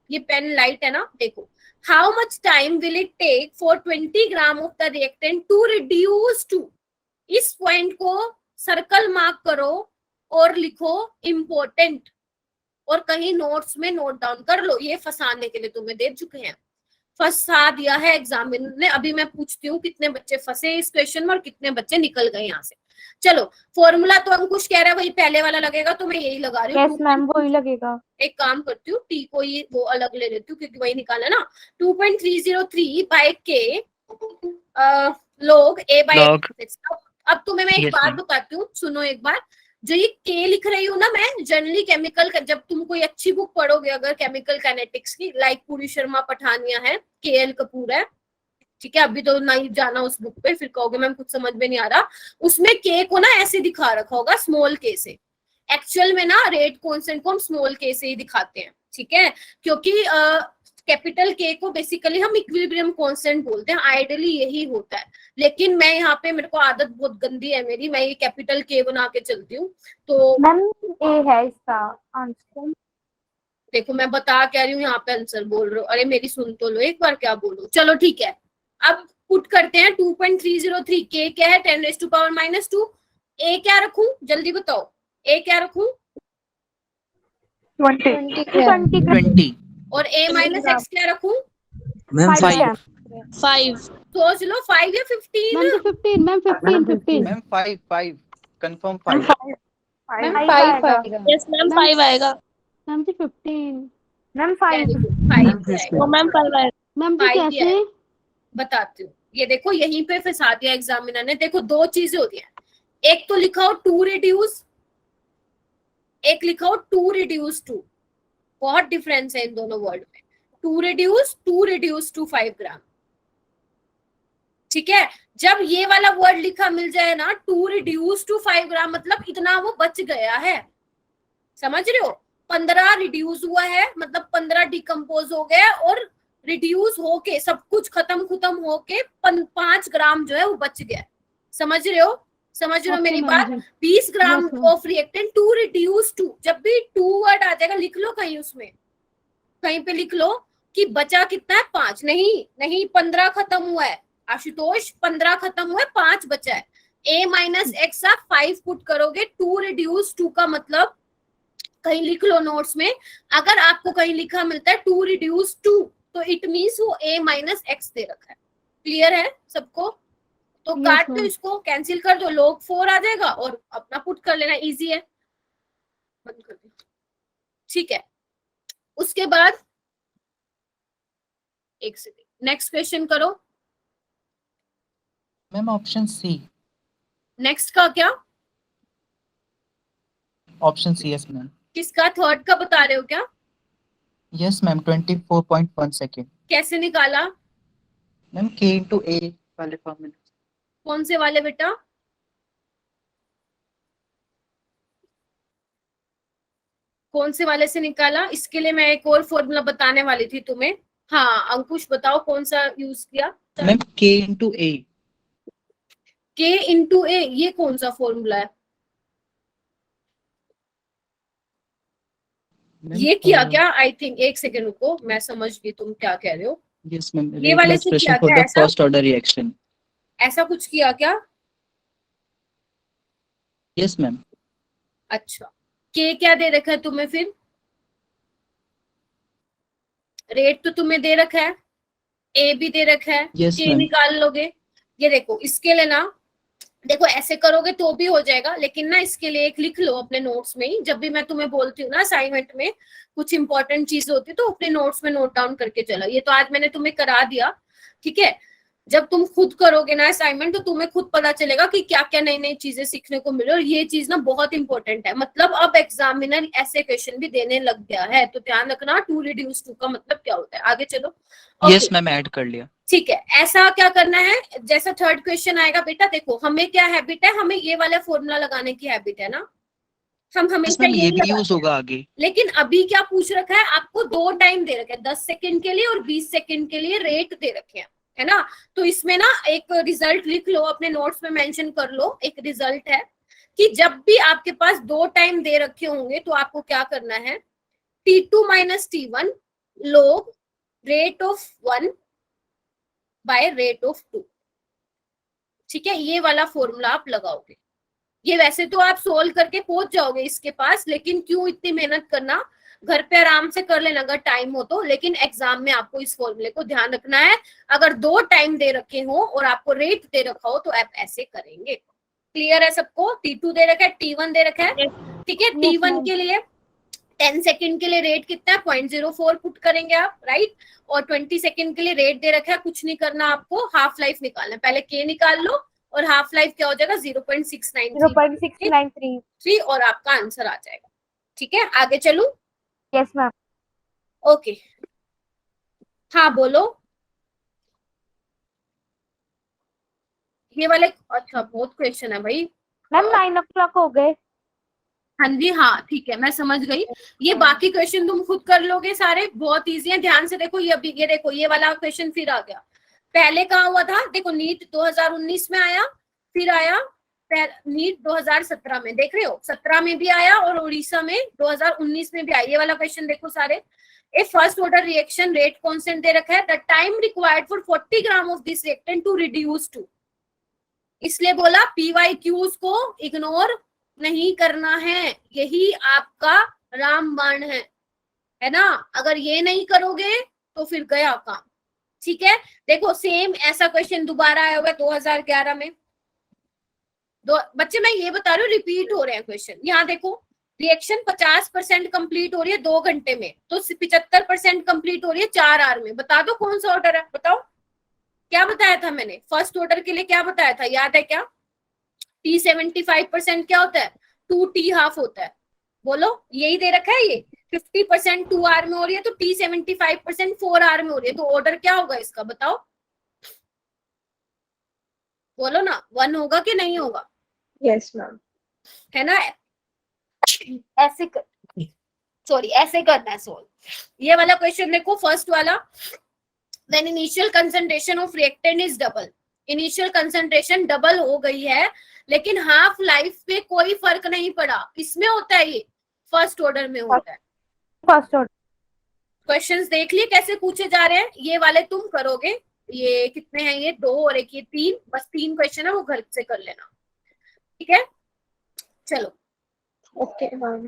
ये पेन लाइट है ना, देखो। How much time will it take for 20 gram of the reactant to reduce to. इस पॉइंट को सर्कल मार्क करो और लिखो इम्पोर्टेंट, और कहीं नोट्स में नोट डाउन कर लो। ये फंसाने के लिए तुम्हें दे चुके हैं, फंसा दिया है एग्जामिनर ने। अभी मैं पूछती हूँ कितने बच्चे फंसे इस क्वेश्चन में और कितने बच्चे निकल गए यहाँ से। चलो, फॉर्मूला तो अंकुश कह रहा है वही पहले वाला लगेगा, तो मैं यही लगा रही हूँ। यस मैम वही लगेगा। एक काम करती हूँ, टी को ये वो अलग ले लेती हूँ क्योंकि वही निकाला ना। 2.303 बाय के लोग ए बाय। अब तुम्हें मैं एक बात बताती हूँ, सुनो एक बार। जो ये के लिख रही हूँ ना मैं, जनरली केमिकल का, जब तुम कोई अच्छी बुक पढ़ोगे अगर केमिकल काइनेटिक्स की, लाइक पूरी शर्मा पठानिया है, KL कपूर है, ठीक है, अभी तो नहीं जाना उस बुक पे, फिर कहोगे मैम कुछ समझ में नहीं आ रहा। उसमें के को ना ऐसे दिखा रखा होगा स्मॉल के से। एक्चुअल में ना रेट कांस्टेंट को हम स्मॉल के से ही दिखाते हैं, ठीक है, क्योंकि कैपिटल के को बेसिकली हम इक्विलिब्रियम कांस्टेंट बोलते हैं, आइडियली यही होता है। लेकिन मैं यहाँ पे, मेरे को आदत बहुत गंदी है मेरी, मैं ये कैपिटल के बना के चलती हूँ। तो मैम ए है इसका आंसर। देखो मैं बता क्या रही हूँ, यहाँ पे आंसर बोल रहे हो। अरे मेरी सुन तो लो एक बार, क्या बोलो। चलो ठीक है, अब पुट करते हैं। 2.303 के क्या है? 10⁻⁻²। ए क्या रखूं जल्दी बताओ, ए क्या रखूं? 20 और ए माइनस एक्स क्या रखूं? मैम 5 सोच लो, 5 या 15? Ma'am 15 ma'am 15 ma'am 5 confirm 5। Ma'am 5 आएगा। यस मैम 5 आएगा। मैम जी 15 मैम 5 तो मैम 5 आएगा। मैम जी कैसे? बताती हूँ, ये देखो यहीं पे फंसा दिया एग्जामिनर ने। देखो दो चीजें होती हैं, एक तो लिखा हो टू रिड्यूस, एक लिखा हो टू रिड्यूस टू। बहुत डिफरेंस है इन दोनों वर्ड में। टू रिड्यूस टू 5 ग्राम, ठीक है। जब ये वाला वर्ड लिखा मिल जाए ना, टू रिड्यूस टू 5 ग्राम, मतलब इतना वो बच गया है, समझ रहे हो। 15 रिड्यूस हुआ है, मतलब 15 डिकम्पोज हो गया, और रिड्यूस होके सब कुछ खत्म होके 5 ग्राम जो है वो बच गया। समझ रहे हो? समझ रहे हो मेरी बात? 20 gram of reactant to reduce to. जब भी टू वर्ड आ जाएगा लिख लो कहीं, उसमें कहीं पे लिख लो कि बचा कितना है, 5 नहीं 15 खत्म हुआ है आशुतोष, 15 खत्म हुआ है, 5 बचा है। ए माइनस एक्स आप 5 पुट करोगे, टू रिड्यूस टू का मतलब कहीं लिख लो नोट्स में। अगर आपको कहीं लिखा मिलता है टू रिड्यूस टू, तो इट मीन्स वो ए माइनस एक्स दे रखा है। क्लियर है सबको? तो काट दो इसको, कैंसिल कर दो, log 4 आ जाएगा और अपना पुट कर लेना, इजी है। बंद कर दो, ठीक है। उसके बाद एक सेकंड, नेक्स्ट क्वेश्चन करो। Ma'am option C. नेक्स्ट का क्या? Option C. Yes ma'am. किसका? थर्ड का बता रहे हो क्या? Yes ma'am 24.1 second. कैसे निकाला? मैम K into A वाले फॉर्मूले। कौन से वाले बेटा? कौन से वाले से निकाला? इसके लिए मैं एक और फॉर्मूला बताने वाली थी तुम्हें। हाँ अंकुश बताओ कौन सा यूज किया? Ma'am k into a। k into A, ये कौन सा फॉर्मूला है? ये किया क्या? आई थिंक, एक सेकेंड रुको, मैं समझ गई तुम क्या कह रहे हो। यस मैम, ये वाले से किया क्या ऐसा? First order reaction. ऐसा कुछ किया क्या? Yes ma'am. अच्छा, के क्या दे रखा है तुम्हें? फिर रेट तो तुम्हें दे रखा है, ए भी दे रखा है, Yes, के ma'am. निकाल लोगे। ये देखो, इसके लिए ना, देखो ऐसे करोगे तो भी हो जाएगा, लेकिन ना इसके लिए एक लिख लो अपने नोट्स में ही। जब भी मैं तुम्हें बोलती हूँ ना असाइनमेंट में कुछ इंपॉर्टेंट चीज होती है तो अपने नोट्स में नोट डाउन करके चलो। ये तो आज मैंने तुम्हें करा दिया, ठीक है। जब तुम खुद करोगे ना असाइनमेंट तो तुम्हें खुद पता चलेगा कि क्या क्या नई नई चीजें सीखने को मिले। और ये चीज ना बहुत इंपॉर्टेंट है, मतलब अब एग्जामिनर ऐसे क्वेश्चन भी देने लग गया है, तो ध्यान रखना 2 reduce 2 का मतलब क्या होता है। आगे चलो। यस मैम, ऐड कर लिया। ठीक है, ऐसा क्या करना है, जैसा थर्ड क्वेश्चन आएगा बेटा, देखो हमें क्या हैबिट है, हमें ये वाला फॉर्मूला लगाने की हैबिट है ना, हम हमेशा ये भी लगाते यूज हैं। होगा आगे। लेकिन अभी क्या पूछ रखा है आपको, 2 टाइम दे रखे हैं, 10 सेकंड के लिए और 20 सेकंड के लिए रेट दे रखे हैं, है ना। तो इसमें ना एक रिजल्ट लिख लो, अपने नोट्स में मेंशन कर लो। एक रिजल्ट है कि जब भी आपके पास 2 टाइम दे रखे होंगे तो आपको क्या करना है, T2 - T1 log rate of 1 by rate of 2। ठीक है, ये वाला फॉर्मूला आप लगाओगे। ये वैसे तो आप सोल्व करके पहुंच जाओगे इसके पास, लेकिन क्यों इतनी मेहनत करना, घर पे आराम से कर लेना अगर टाइम हो तो। लेकिन एग्जाम में आपको इस फॉर्मूले को ध्यान रखना है। अगर 2 टाइम दे रखे हो और आपको रेट दे रखा हो तो आप ऐसे करेंगे। क्लियर है सबको? T2 दे रखा है, T1 दे रखा है, ठीक है। T1 के लिए 10 सेकंड के लिए रेट कितना है, 0.04 पुट करेंगे आप, राइट। और 20 सेकंड के लिए रेट दे रखा है, कुछ नहीं करना आपको, हाफ लाइफ निकालना है। पहले के निकाल लो और हाफ लाइफ क्या हो जाएगा, 0.693 और आपका आंसर आ जाएगा। ठीक है, आगे चलूं? Yes ma'am. ओके, हाँ बोलो। ये वाले, अच्छा बहुत क्वेश्चन है भाई। मैम 9 o'clock हो गए। हाँ जी, हाँ ठीक है, मैं समझ गई। ये बाकी क्वेश्चन तुम खुद कर लोगे सारे, बहुत इजी है। ध्यान से देखो, ये देखो, ये वाला क्वेश्चन फिर आ गया। पहले कहाँ हुआ था, देखो नीट 2019 में आया, फिर आया नीट 2017 में, देख रहे हो, 17 में भी आया और उड़ीसा में 2019 में भी आया। ये वाला क्वेश्चन देखो सारे। A first order reaction rate constant दे रखा है, the time required for 40 gram of this reactant to reduce to. इसलिए बोला PYQs को इग्नोर नहीं करना है, यही आपका रामबाण है ना। अगर ये नहीं करोगे तो फिर गया काम। ठीक है, देखो सेम ऐसा क्वेश्चन दोबारा आया हुआ है 2011 में। बच्चे मैं ये बता रही हूँ, रिपीट हो रहे हैं क्वेश्चन। यहाँ देखो, रिएक्शन 50% कंप्लीट हो रही है 2 घंटे में, तो 75% कंप्लीट हो रही है 4 आवर में। बता दो कौन सा ऑर्डर है, बताओ। क्या बताया था मैंने फर्स्ट ऑर्डर के लिए, क्या बताया था, याद है क्या? T75% क्या होता है, 2T हाफ होता है। बोलो, यही दे रखा है। ये 50% 2 आवर में हो रही है, तो T75% 4 आवर में हो रही है, तो ऑर्डर क्या होगा इसका, बताओ। बोलो ना, 1 होगा कि नहीं होगा? Yes ma'am. है ना, ऐसे सॉरी ऐसे करना है सोल्व। ये वाला क्वेश्चन देखो, फर्स्ट वाला, when initial concentration of reactant is double. Initial concentration double हो गई है, लेकिन हाफ लाइफ पे कोई फर्क नहीं पड़ा। इसमें होता है, ये फर्स्ट ऑर्डर में होता है। फर्स्ट ऑर्डर क्वेश्चंस देख लिए कैसे पूछे जा रहे हैं, ये वाले तुम करोगे। ये कितने हैं, ये 2 और एक ये 3, बस 3 क्वेश्चन है, वो घर से कर लेना। ठीक है, चलो ओके मैम।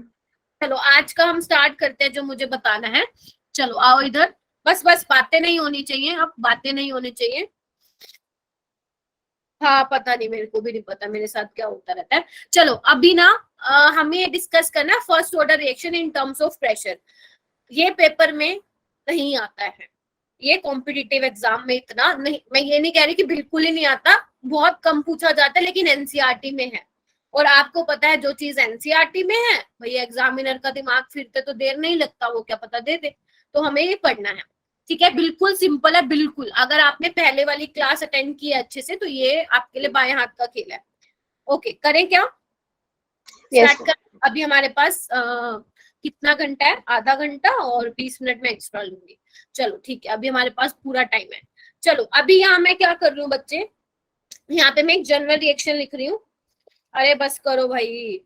चलो आज का हम स्टार्ट करते हैं, जो मुझे बताना है। चलो आओ इधर, बस बातें नहीं होनी चाहिए, अब बातें नहीं होनी चाहिए। हाँ पता नहीं, मेरे को भी नहीं पता मेरे साथ क्या होता रहता है। चलो अभी ना हमें डिस्कस करना है first order reaction in terms of pressure. ये पेपर में नहीं आता है, ये कॉम्पिटिटिव एग्जाम में इतना नहीं, मैं ये नहीं कह रही कि बिल्कुल ही नहीं आता, बहुत कम पूछा जाता है, लेकिन एनसीईआरटी में है। और आपको पता है जो चीज एनसीईआरटी में है, भैया एग्जामिनर का दिमाग फिरते तो देर नहीं लगता, वो क्या पता दे दे। तो हमें ये पढ़ना है। ठीक है, बिल्कुल सिंपल है, बिल्कुल। अगर आपने पहले वाली क्लास अटेंड की है अच्छे से तो ये आपके लिए बाएं हाथ का खेल है। ओके, करें क्या? स्टार्ट कर। अभी हमारे पास कितना घंटा है? आधा घंटा, और 20 मिनट में एक्स्ट्रा लूंगी। चलो ठीक है, अभी हमारे पास पूरा टाइम है। चलो अभी यहाँ मैं क्या कर रही हूँ बच्चे, यहाँ पे मैं एक जनरल रिएक्शन लिख रही हूँ। अरे बस करो भाई,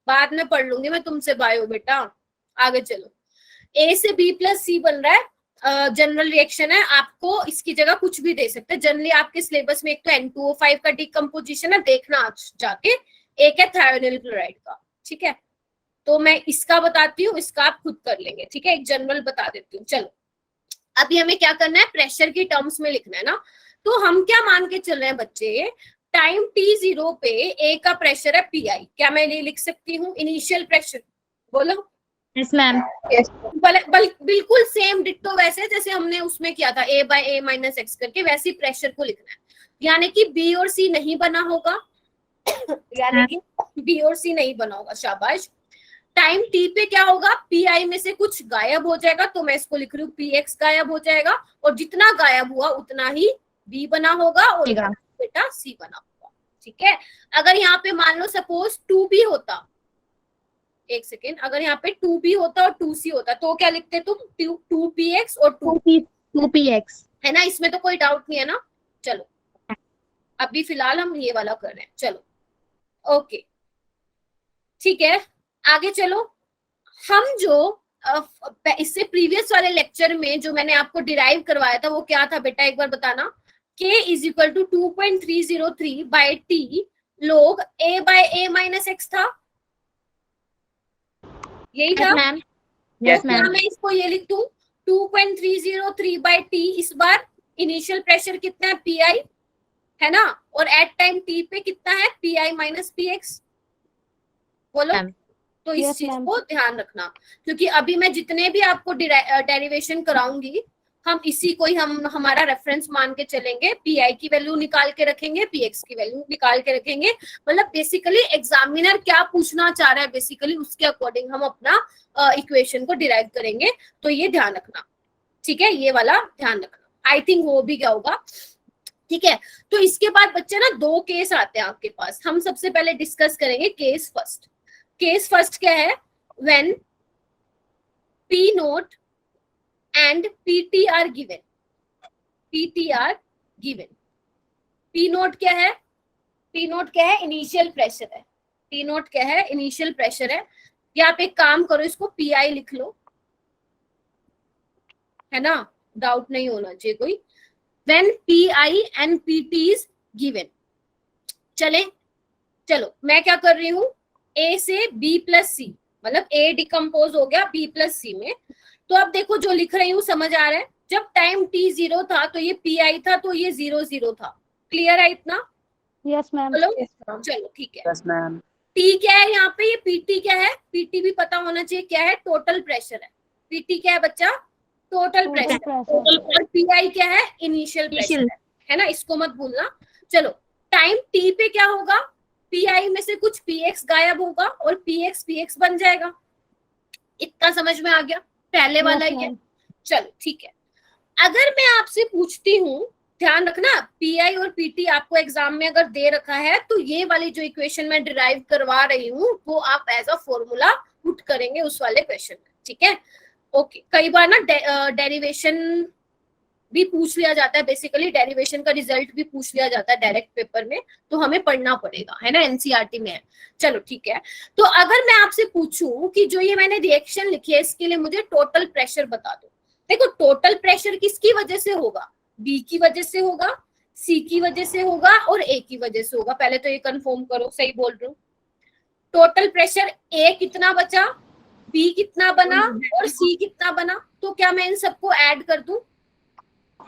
बाद में पढ़ लूंगी मैं तुमसे बायो बेटा। आगे चलो, ए से बी प्लस सी बन रहा है, जनरल रिएक्शन है। आपको इसकी जगह कुछ भी दे सकते हैं। जनरली आपके सिलेबस में एक तो N2O5 का डिकम्पोजिशन है, देखना आज जाके। एक है थायोनिल क्लोराइड का, ठीक है। तो मैं इसका बताती हूँ, इसका आप खुद कर लेंगे, ठीक है। एक जनरल बता देती हूँ। चलो अभी हमें क्या करना है, प्रेशर की टर्म्स में लिखना है ना। तो हम क्या मान के चल रहे हैं बच्चे, टाइम t0 पे ए का प्रेशर है PI। क्या मैं ये लिख सकती हूँ इनिशियल प्रेशर? बोलो। Yes ma'am. बिल्कुल सेम डिट्टो वैसे जैसे हमने उसमें किया था, A/A-x करके, वैसी प्रेशर को लिखना है। यानी कि B और C नहीं बना होगा, यानी कि B और C नहीं बना होगा, शाबाश। टाइम t पे क्या होगा, PI में से कुछ गायब हो जाएगा, तो मैं इसको लिख रही हूँ PX गायब हो जाएगा, और जितना गायब हुआ उतना ही B बना होगा और बेटा C बना होगा, ठीक है। अगर यहाँ पे मान लो सपोज 2B होता, एक सेकेंड, अगर यहाँ पे 2B होता और 2C होता तो क्या लिखते तुम? 2PX और 2PX, है ना, इसमें तो कोई डाउट नहीं है ना। चलो अभी फिलहाल हम ये वाला कर रहे हैं। चलो ओके, ठीक है, आगे चलो। हम जो इससे प्रीवियस वाले लेक्चर में जो मैंने आपको डिराइव करवाया था वो क्या था बेटा, एक बार बताना। K = 2.303 by T log A/A-x था, यही था। Yes ma'am. मैं इसको ये लिख दूं 2.303 by T। इस बार इनिशियल प्रेशर कितना है? PI, है ना, और एट टाइम T पे कितना है? PI - PX। बोलो। तो इस चीज को ध्यान रखना, क्योंकि अभी मैं जितने भी आपको डेरिवेशन कराऊंगी, हम इसी को ही हमारा रेफरेंस मान के चलेंगे। PI की वैल्यू निकाल के रखेंगे, PX की वैल्यू निकाल के रखेंगे। मतलब बेसिकली एग्जामिनर क्या पूछना चाह रहा है, बेसिकली उसके अकॉर्डिंग हम अपना इक्वेशन को डिराइव करेंगे। तो ये ध्यान रखना, ठीक है, ये वाला ध्यान रखना। आई थिंक वो भी क्या होगा, ठीक है। तो इसके बाद बच्चे ना 2 केस आते हैं आपके पास। हम सबसे पहले डिस्कस करेंगे केस फर्स्ट। केस फर्स्ट क्या है? When P0 and PT are given। PT are given। P0 क्या है? P0 क्या है? इनिशियल प्रेशर है। P0 क्या है? इनिशियल प्रेशर है। या आप एक काम करो, इसको PI लिख लो, है ना, डाउट नहीं होना चाहिए कोई। When PI and PT is given। चलो मैं क्या कर रही हूँ, A से B + C, मतलब A डिकम्पोज हो गया B + C में। तो अब देखो जो लिख रही हूँ समझ आ रहा है। जब टाइम t0 था तो ये PI था, तो ये 0 था। क्लियर है इतना? Yes ma'am. चलो ठीक है। Yes ma'am. T क्या है यहाँ पे? ये PT क्या है? PT भी पता होना चाहिए क्या है? टोटल प्रेशर है। PT क्या है बच्चा? Total pressure. और PI क्या है? इनिशियल प्रेशर है ना, इसको मत भूलना। चलो टाइम T पे क्या होगा, PI में से कुछ PX गायब होगा और PX बन जाएगा। इतना समझ में आ गया? पहले वाला ही है। चलो ठीक है। अगर मैं आपसे पूछती हूँ, ध्यान रखना, PI और PT आपको एग्जाम में अगर दे रखा है तो ये वाली जो इक्वेशन मैं डिराइव करवा रही हूँ वो आप एज अ फॉर्मूला पुट करेंगे उस वाले क्वेश्चन में, ठीक है। ओके, कई बार ना डेरिवेशन भी पूछ लिया जाता है, बेसिकली डेरिवेशन का रिजल्ट भी पूछ लिया जाता है डायरेक्ट पेपर में, तो हमें पढ़ना पड़ेगा, है ना, NCERT में है। चलो ठीक है। तो अगर मैं आपसे पूछूं कि जो ये मैंने रिएक्शन लिखी है इसके लिए मुझे टोटल प्रेशर बता दो। देखो टोटल प्रेशर किसकी वजह से होगा? B की वजह से होगा, C की वजह से होगा और A की वजह से होगा। पहले तो ये कंफर्म करो, सही बोल रही हूँ। टोटल प्रेशर A कितना बचा, B कितना बना और C कितना बना? तो क्या मैं इन सबको ऐड कर दूं?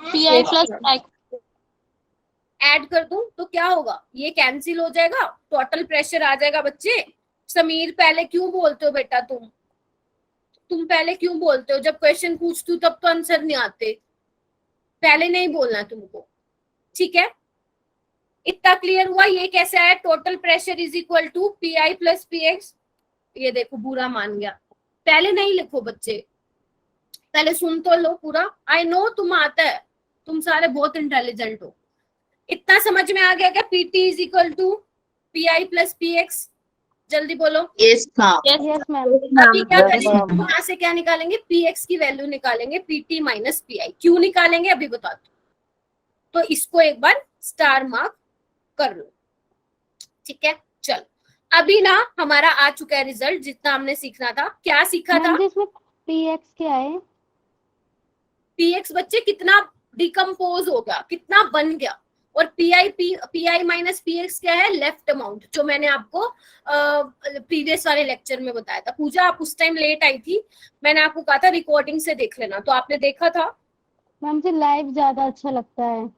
PI + X ऐड कर दूं तो क्या होगा, ये कैंसिल हो जाएगा, टोटल प्रेशर आ जाएगा। बच्चे समीर पहले क्यों बोलते हो बेटा, तुम पहले क्यों बोलते हो? जब क्वेश्चन पूछती हूँ तब तो आंसर नहीं आते, पहले नहीं बोलना तुमको, ठीक है। इतना क्लियर हुआ? ये कैसे आया? Total pressure = PI + PX। ये देखो बुरा मान गया, पहले नहीं लिखो बच्चे, पहले सुन तो लो पूरा। आई नो तुम आता है, तुम सारे बहुत इंटेलिजेंट हो। इतना समझ में आ गया क्या? PT is equal to P I plus P X. जल्दी बोलो। Yes, ma'am. Yes, ma'am. अभी क्या Yes, करेंगे? ma'am. यहाँ से क्या निकालेंगे? पी एक्स की वैल्यू निकालेंगे, पीटी माइनस पी आई। क्यों निकालेंगे अभी बता दो। तो इसको एक बार स्टार मार्क कर लो, ठीक है। चलो अभी ना हमारा आ चुका है रिजल्ट, जितना हमने सीखना था। क्या सीखा था? मैम जी इसमें px क्या है? पीएक्स बच्चे कितना डिकम्पोज हो गया, कितना बन गया। और पीआई माइनस पीएक्स क्या है? लेफ्ट अमाउंट, जो मैंने आपको प्रीवियस वाले लेक्चर में बताया था। पूजा आप उस टाइम लेट आई थी, मैंने आपको कहा था रिकॉर्डिंग से देख लेना, तो आपने देखा था। मैम जी लाइव ज्यादा अच्छा लगता है।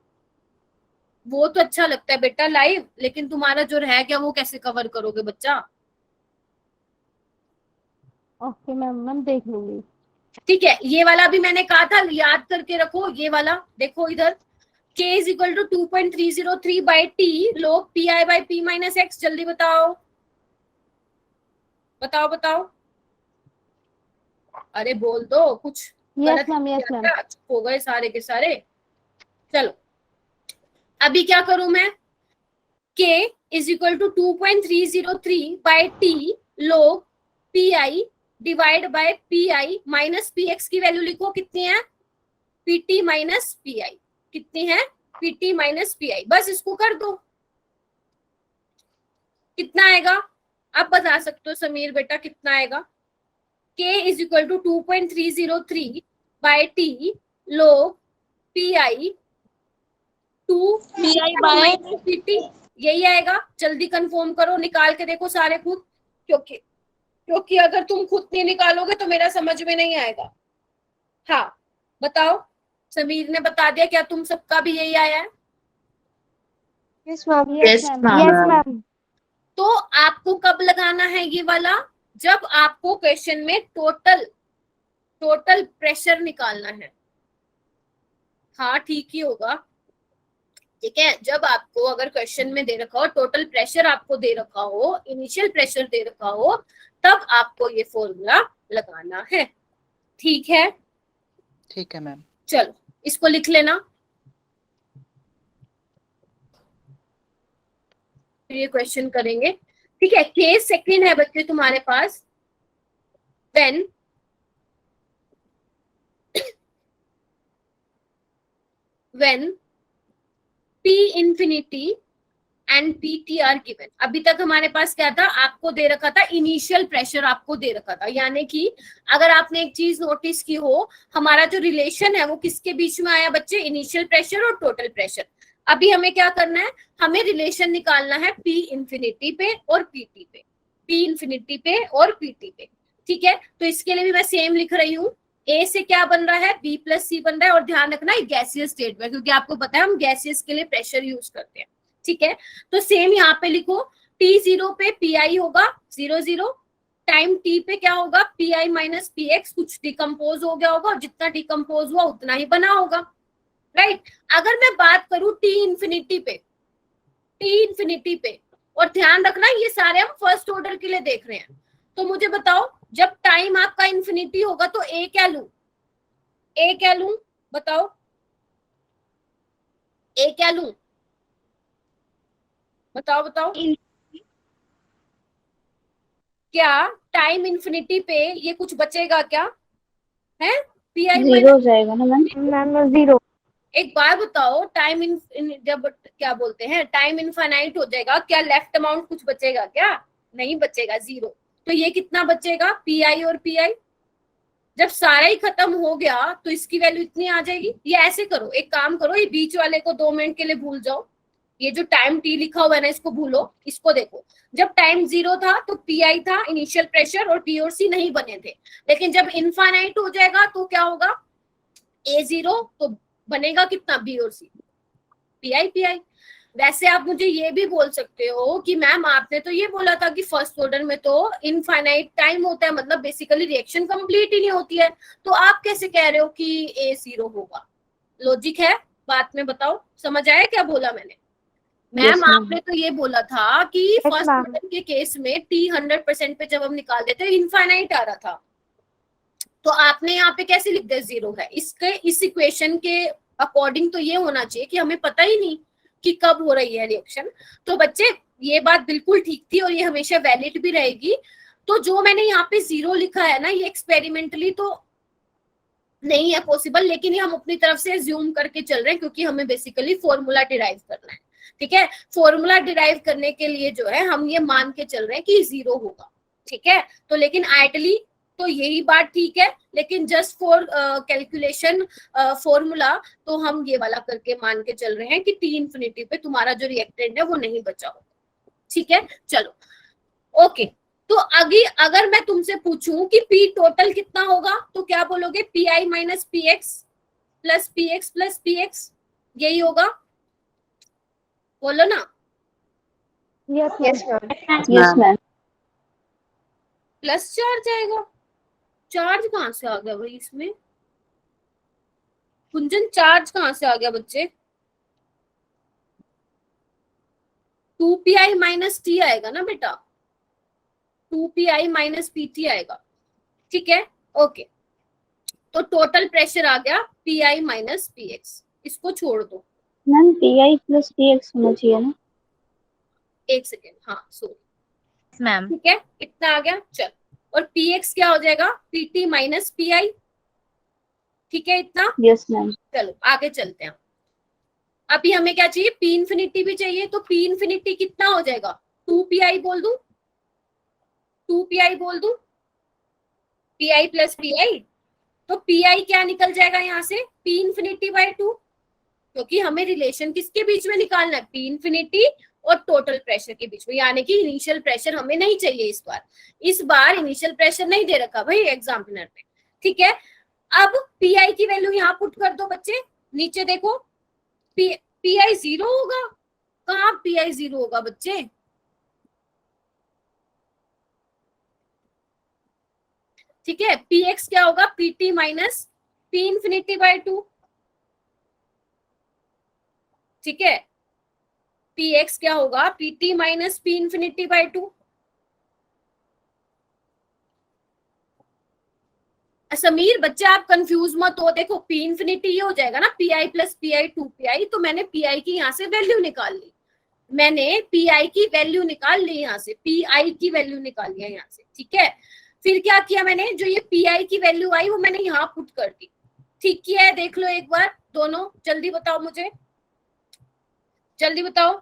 वो तो अच्छा लगता है बेटा लाइव, लेकिन तुम्हारा जो रह गया वो कैसे कवर करोगे बच्चा? ओके मैम, मैम देख लूंगी। ठीक है, ये वाला भी मैंने कहा था याद करके रखो। ये वाला देखो इधर, k is equal to 2.303 by T log pi by p minus X. जल्दी बताओ बताओ बताओ। अरे बोल दो कुछ। यस गलत मैम, यस किया मैम। क्या? चुप हो गए सारे के सारे। चलो अभी क्या करूं मैं? k is equal to 2.303 by T log pi divide by P minus P X की वैल्यू लिखो। कितनी है? PT minus P I. कितनी है? PT minus P I. बस इसको कर दो। कितना आएगा? आप बता सकते हो समीर बेटा कितना आएगा? k is equal to 2.303 by T log P 2 PI by PT, यही आएगा। जल्दी कंफर्म करो, निकाल के देखो सारे खुद, क्योंकि अगर तुम खुद नहीं निकालोगे तो मेरा समझ में नहीं आएगा। हाँ बताओ, समीर ने बता दिया क्या तुम सबका भी यही आया है? Yes ma'am, Yes, ma'am. Yes ma'am. तो आपको कब लगाना है ये वाला? जब आपको क्वेश्चन में टोटल प्रेशर निकालना है। हाँ ठीक ही होगा, ठीक है। जब आपको अगर क्वेश्चन में दे रखा हो टोटल प्रेशर, आपको दे रखा हो इनिशियल प्रेशर दे रखा हो, तब आपको ये फॉर्मूला लगाना है, ठीक है। ठीक है मैम। चलो इसको लिख लेना, फिर ये क्वेश्चन करेंगे, ठीक है। केस सेकंड है बच्चे तुम्हारे पास। when p infinity and PT are given. अभी तक हमारे पास क्या था? आपको दे रखा था इनिशियल प्रेशर, आपको दे रखा था। यानी कि अगर आपने एक चीज नोटिस की हो, हमारा जो रिलेशन है वो किसके बीच में आया बच्चे? इनिशियल प्रेशर और टोटल प्रेशर। अभी हमें क्या करना है? हमें रिलेशन निकालना है P इंफिनिटी पे और PT पे, P इंफिनिटी पे और PT पे, ठीक है। तो इसके लिए भी मैं सेम लिख रही हूँ। A से क्या बन रहा है? B प्लस C बन रहा है। और ध्यान रखना ये गैसियस स्टेट में, क्योंकि आपको पता है हम गैसियस के लिए प्रेशर यूज करते हैं, ठीक है। तो सेम यहाँ पे लिखो, T0 पे PI होगा 0 टाइम T पे क्या होगा? PI minus PX। कुछ डिकम्पोज हो गया होगा और जितना डिकम्पोज हुआ उतना ही बना होगा, राइट। अगर मैं बात करूं T इंफिनिटी पे, और ध्यान रखना ये सारे हम फर्स्ट ऑर्डर के लिए देख रहे हैं। तो मुझे बताओ, जब टाइम आपका इंफिनिटी होगा तो A क्या लूं? बताओ A क्या लूं? बताओ। क्या टाइम इंफिनिटी पे ये कुछ बचेगा क्या? है PI जीरो हो जाएगा ना मैम? मैम 0। एक बार बताओ, टाइम जब क्या बोलते हैं टाइम इनफाइनाइट हो जाएगा, क्या लेफ्ट अमाउंट कुछ बचेगा क्या? नहीं बचेगा, 0। तो ये कितना बचेगा? PI और PI। जब सारा ही खत्म हो गया तो इसकी वैल्यू इतनी आ जाएगी। ये ऐसे करो, एक काम करो, ये बीच वाले को 2 मिनट के लिए भूल जाओ। ये जो टाइम T लिखा हुआ है ना, इसको भूलो। इसको देखो, जब टाइम 0 था तो PI था इनिशियल प्रेशर और T और C नहीं बने थे। लेकिन जब इनफाइनाइट हो जाएगा तो क्या होगा? A0 तो बनेगा कितना? B और C, PI। वैसे आप मुझे ये भी बोल सकते हो कि मैम आपने तो ये बोला था कि फर्स्ट ऑर्डर में तो इनफाइनाइट टाइम होता है, मतलब बेसिकली रिएक्शन कंप्लीट ही नहीं होती है, तो आप कैसे कह रहे हो कि A0 होगा? लॉजिक है बात में, बताओ समझ आया क्या बोला मैंने? मैम आपने तो ये बोला था कि फर्स्ट ऑर्डर के केस में T 100% पे जब हम निकाल देते इनफाइनाइट आ रहा था, तो आपने यहाँ पे कैसे लिख दिया 0 है, इसके इस इक्वेशन के अकॉर्डिंग तो ये होना चाहिए कि हमें पता ही नहीं कि कब हो रही है रिएक्शन। तो बच्चे ये बात बिल्कुल ठीक थी और ये हमेशा वैलिड भी रहेगी। तो जो मैंने यहाँ पे 0 लिखा है ना, ये एक्सपेरिमेंटली तो नहीं है पॉसिबल, लेकिन ये हम अपनी तरफ से ज्यूम करके चल रहे हैं क्योंकि हमें बेसिकली फॉर्मूला डिराइव करना है। ठीक है, फॉर्मूला डिराइव करने के लिए जो है हम ये मान के चल रहे हैं कि 0 होगा। ठीक है, तो लेकिन आइडली तो यही बात ठीक है, लेकिन जस्ट फॉर कैलकुलेशन फॉर्मूला तो हम ये वाला करके मान के चल रहे हैं कि T इंफिनिटी पे तुम्हारा जो रिएक्टेंट है वो नहीं बचा होगा। ठीक है, चलो ओके। तो अगर मैं तुमसे पूछूं कि P टोटल कितना होगा तो क्या बोलोगे? PI minus PX plus PX plus PX, यही होगा, बोलो ना। Yes yes ma'am. Plus charge आएगा। चार्ज कहाँ से आ गया भाई इसमें? कुंजन चार्ज कहाँ से आ गया बच्चे? 2PI माइनस T आएगा ना बेटा, 2PI माइनस PT आएगा। ठीक है, ओके। तो टोटल प्रेशर आ गया PI माइनस PX, इसको छोड़ दो मैम PI प्लस PX होना चाहिए ना? एक सेकेंड, हाँ सॉरी मैम। ठीक है, इतना आ गया। चल, और PX क्या हो जाएगा? PT minus PI। ठीक है, इतना। Yes ma'am. चलो आगे चलते हैं। अभी हमें क्या चाहिए? P इंफिनिटी भी चाहिए। तो P इंफिनिटी कितना हो जाएगा? 2PI बोल दूं, 2PI बोल दूं, PI प्लस PI। तो PI क्या निकल जाएगा यहाँ से? P इंफिनिटी बाय 2, क्योंकि हमें रिलेशन किसके बीच में निकालना है? P इंफिनिटी और टोटल प्रेशर के बीच में, यानी कि इनिशियल प्रेशर हमें नहीं चाहिए इस बार इनिशियल प्रेशर नहीं दे रखा भाई एग्जामिनर ने। ठीक है, अब PI की वैल्यू यहाँ पुट कर दो बच्चे, नीचे देखो PI 0 होगा। कहाँ PI 0 होगा बच्चे? ठीक है, PX क्या होगा? PT minus P infinity by 2। ठीक है, PX क्या होगा? PT minus P infinity by 2। Sameer बच्चे आप कंफ्यूज मत हो, देखो P इंफिनिटी ये हो जाएगा ना PI प्लस PI 2PI। तो मैंने PI की यहाँ से वैल्यू निकाल ली, मैंने PI की वैल्यू निकाल ली यहाँ से, PI की वैल्यू निकाल लिया यहाँ से। ठीक है, फिर क्या किया मैंने? जो ये PI की वैल्यू आई वो मैंने यहाँ पुट कर दी। ठीक किया है, देख लो एक बार दोनों, जल्दी बताओ मुझे, जल्दी बताओ।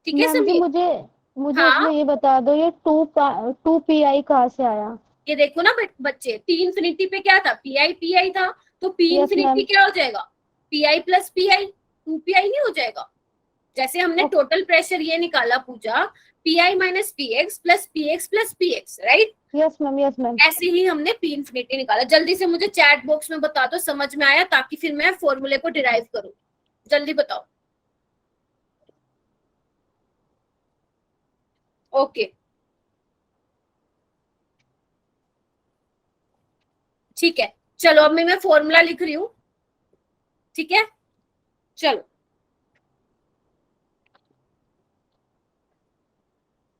ठीक है मैम जी, समीर? मुझे हाँ? इसमें ये बता दो, ये 2PI कहाँ से आया? ये देखो ना बच्चे, P इंफिनिटी पे क्या था? PI था, तो P Yes, इंफिनिटी ma'am. क्या हो जाएगा? PI प्लस PI, 2PI नहीं हो जाएगा? जैसे हमने टोटल प्रेशर ये निकाला पूजा, PI minus PX plus PX plus PX, right? Yes ma'am. ऐसे ही हमने P इंफिनिटी निकाला। जल्दी से मुझे चैट बॉक्स में बता दो समझ में आया, ताकि फिर मैं फॉर्मूले को डिराइव करूं। जल्दी बताओ। ओके ठीक है, चलो अब मैं फॉर्मूला लिख रही हूं। ठीक है, चलो।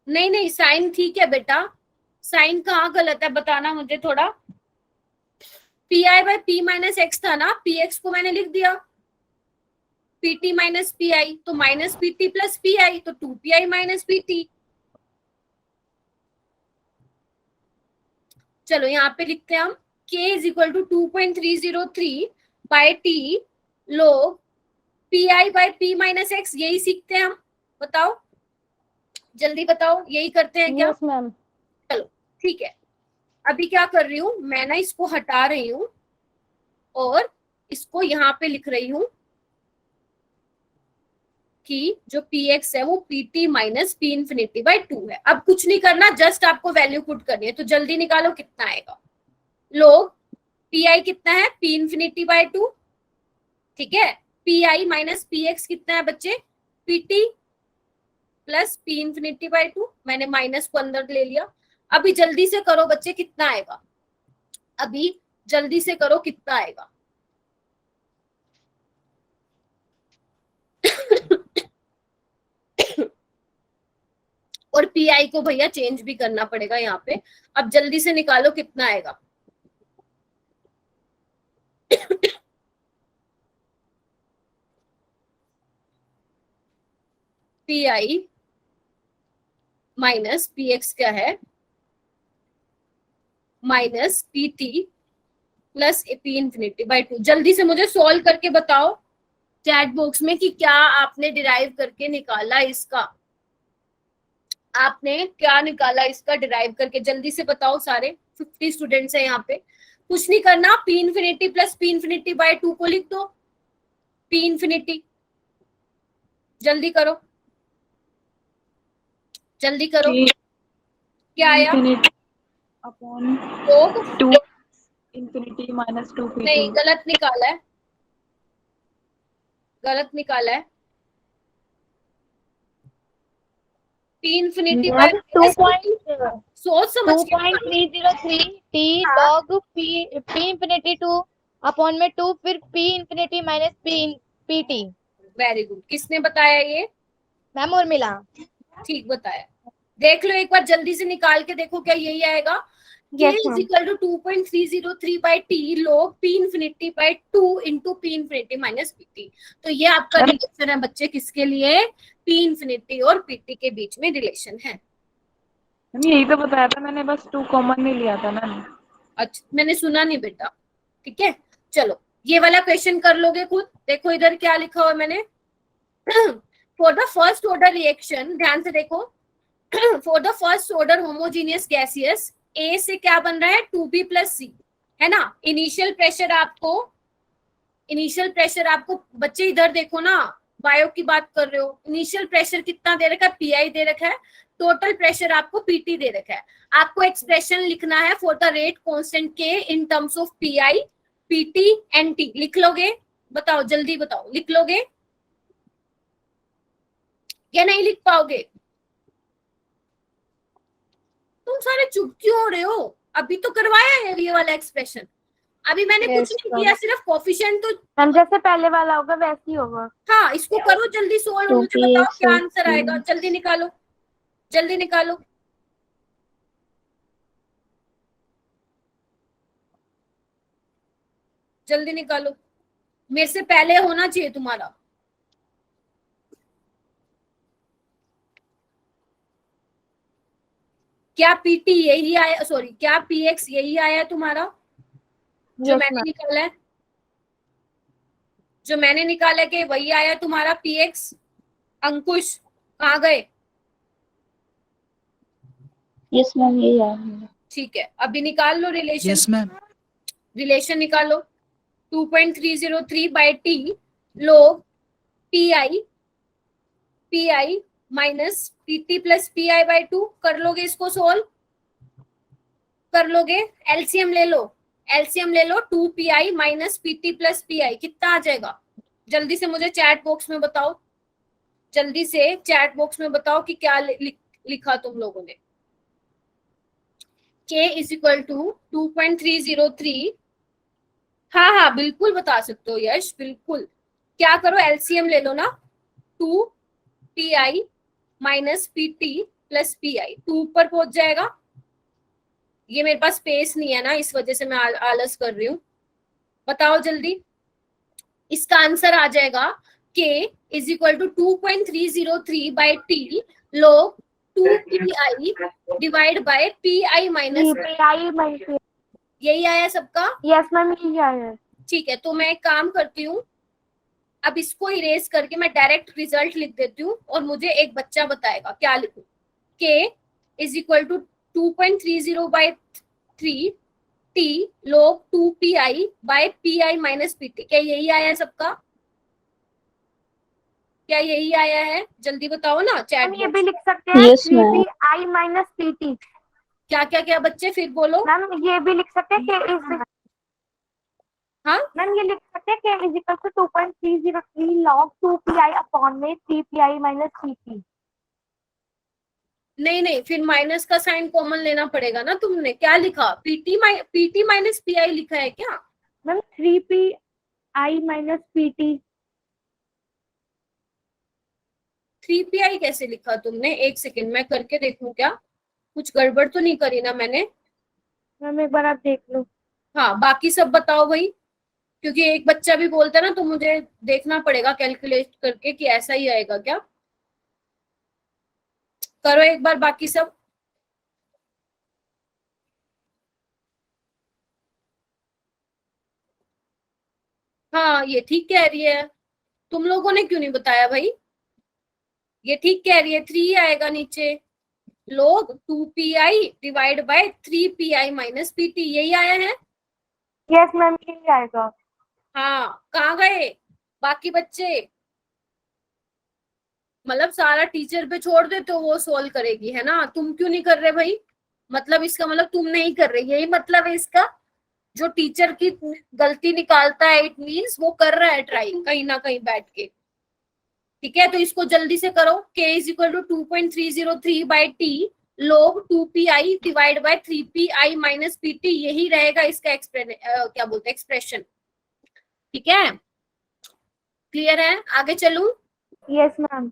नहीं साइन ठीक है बेटा, साइन कहाँ गलत है बताना मुझे थोड़ा। PI bye P minus X था ना, PX को मैंने लिख दिया PT माइनस PI, तो माइनस PT प्लस PI, तो 2PI माइनस PT। चलो यहाँ पे लिखते हैं हम K is equal to 2.303 by T log PI bye P minus X. यही सीखते हैं हम, बताओ जल्दी बताओ, यही करते हैं क्या? Yes ma'am. चलो ठीक है, अभी क्या कर रही हूँ मैं ना, इसको हटा रही हूँ और इसको यहाँ पे लिख रही हूँ कि जो PX है वो PT minus P infinity by 2 है। अब कुछ नहीं करना, जस्ट आपको वैल्यू पुट करनी है। तो जल्दी निकालो कितना आएगा। लोग PI कितना है? P infinity by 2। ठीक है, PI माइनस PX कितना है बच्चे? PT plus P infinity by 2। मैंने माइनस को अंदर ले लिया। अभी जल्दी से करो बच्चे, कितना आएगा? अभी जल्दी से करो, कितना आएगा? और PI को भैया चेंज भी करना पड़ेगा यहाँ पे। अब जल्दी से निकालो कितना आएगा। P I minus P x क्या है, minus P T plus P infinity by 2। जल्दी से मुझे सॉल्व करके बताओ चैट बॉक्स में कि क्या आपने डिराइव करके निकाला इसका, आपने क्या निकाला इसका डिराइव करके, जल्दी से बताओ सारे। 50 स्टूडेंट्स है यहाँ पे। कुछ नहीं करना, P infinity plus P infinity by 2 को लिख दो, पी इंफिनिटी। जल्दी करो, जल्दी करो। क्या आया? अपॉन लोग 2 इंफिनिटी माइनस 2 पी नहीं, गलत निकाला है, गलत निकाला है। पी इंफिनिटी बाय सोच समझ के 2.303 t log p infinity 2 upon में 2 फिर p infinity minus p t। Very good. किसने बताया ये? मैम उर्मिला। ठीक बताया। देख लो एक बार जल्दी से निकाल के देखो, क्या यही आएगा? k Yes, is ma'am. equal to 2.303 by t log p infinity by 2 into p infinity minus pt। तो ये आपका रिलेशन है बच्चे, किसके लिए? p infinity और pt के बीच में रिलेशन है। यही तो बताया था मैंने, बस 2 कॉमन नहीं लिया था मैंने। अच्छा, मैंने सुना नहीं बेटा। ठीक है, चलो ये वाला क्वेश्चन कर लोगे खुद। देखो इधर क्या लिखा हुआ मैंने। For the first order reaction, ध्यान से देखो, for the first order homogeneous gaseous A से क्या बन रहा है? 2b प्लस सी, है ना। इनिशियल प्रेशर आपको बच्चे इधर देखो ना, बायो की बात कर रहे हो। इनिशियल प्रेशर कितना दे रखा है? पीआई दे रखा है। टोटल प्रेशर आपको पीटी दे रखा है। आपको एक्सप्रेशन लिखना है फॉर द रेट कांस्टेंट के in terms of pi, PT and T. लिख लोगे? बताओ, जल्दी बताओ, लिख लोगे या नहीं लिख पाओगे? तुम सारे चुप क्यों हो रहे हो? अभी तो करवाया है ये वाला एक्सप्रेशन, अभी मैंने कुछ नहीं किया, सिर्फ कोफिशिएंट तो हम जैसे पहले वाला होगा वैसे ही होगा। हाँ, इसको करो जल्दी सोल्व, मुझे बताओ क्या आंसर आएगा। जल्दी निकालो, जल्दी निकालो। जल्दी निकालो, मेरे से पहले होना चाहिए तुम्हारा। क्या पीटी यही आया, सॉरी क्या पीएक्स यही आया तुम्हारा जो Yes, मैंने ma'am. निकाला है? जो मैंने निकाला कि वही आया तुम्हारा पीएक्स? अंकुश कहाँ गए? यस मैम, यही है। ठीक है, अभी निकाल लो रिलेशन। Yes ma'am. रिलेशन निकालो। 2.303 बाई टी लोग P I minus PT plus pi by 2। कर लोगे इसको सोल्व? कर लोगे? एलसीएम ले लो, एलसीएम ले लो। 2 माइनस पीटी प्लस पीआई कितना आ जाएगा? जल्दी से मुझे चैट बॉक्स में बताओ, जल्दी से चैट बॉक्स में बताओ कि क्या लिखा तुम लोगों ने। k is equal to 2.303। हाँ बिल्कुल बता सकते हो यश, बिल्कुल। क्या करो, एलसीएम ले लो ना। 2 माइनस पीटी प्लस पीआई, 2 पर पहुंच जाएगा। ये मेरे पास स्पेस नहीं है ना, इस वजह से मैं आलस कर रही हूँ। बताओ जल्दी, इसका आंसर आ जाएगा k is equal to 2.303 by T log 2pi divide by P minus. यही आया सबका? यस मैम, यही आया है। ठीक है, तो मैं एक काम करती हूँ, अब इसको इरेज करके मैं डायरेक्ट रिजल्ट लिख देती हूँ और मुझे एक बच्चा बताएगा क्या लिखूं। k is equal to 2.30 by 3 t log 2pi by P minus PT. क्या यही आया है सबका? क्या यही आया है? जल्दी बताओ ना चैट हम ये बॉक्स। भी लिख सकते हैं Yes, ma'am. PT minus PT. क्या क्या क्या बच्चे फिर बोलो। मैम ये भी लिख सकते हैं कि इज, हाँ मैम ये लिख सकते हैं कि is equal to 2.303 log 2pi upon में 3pi माइनस पीटी। नहीं, फिर माइनस का साइन कॉमन लेना पड़ेगा ना। तुमने क्या लिखा? पीटी माइनस पीआई लिखा है क्या? Ma'am 3pi minus PT. 3pi कैसे लिखा तुमने? एक सेकेंड मैं करके देखूं, क्या कुछ गड़बड़ तो नहीं करी ना मैंने? मैम एक बार आप देख लो। हाँ, बाकी सब बताओ भाई। क्योंकि एक बच्चा भी बोलता है ना, तो मुझे देखना पड़ेगा कैलकुलेट करके कि ऐसा ही आएगा क्या। करो एक बार बाकी सब। हाँ ये ठीक कह रही है, तुम लोगों ने क्यों नहीं बताया भाई। ये ठीक कह रही है, 3 आएगा नीचे, log 2pi divide by 3pi minus pt, यही आया है। यस मैम यही आएगा। हाँ कहाँ गए बाकी बच्चे, मतलब सारा टीचर पे छोड़ दे तो वो सोल्व करेगी, है ना। तुम क्यों नहीं कर रहे भाई, मतलब इसका मतलब तुम नहीं कर रहे, यही मतलब है इसका। जो टीचर की गलती निकालता है इट मीन्स वो कर रहा है ट्राई कहीं ना कहीं बैठ के। ठीक है, तो इसको जल्दी से करो। k is equal to 2.303 by T log 2pi divide by 3pi minus pt, यही रहेगा इसका क्या बोलते हैं एक्सप्रेशन। ठीक है, क्लियर है, आगे चलूं। Yes ma'am.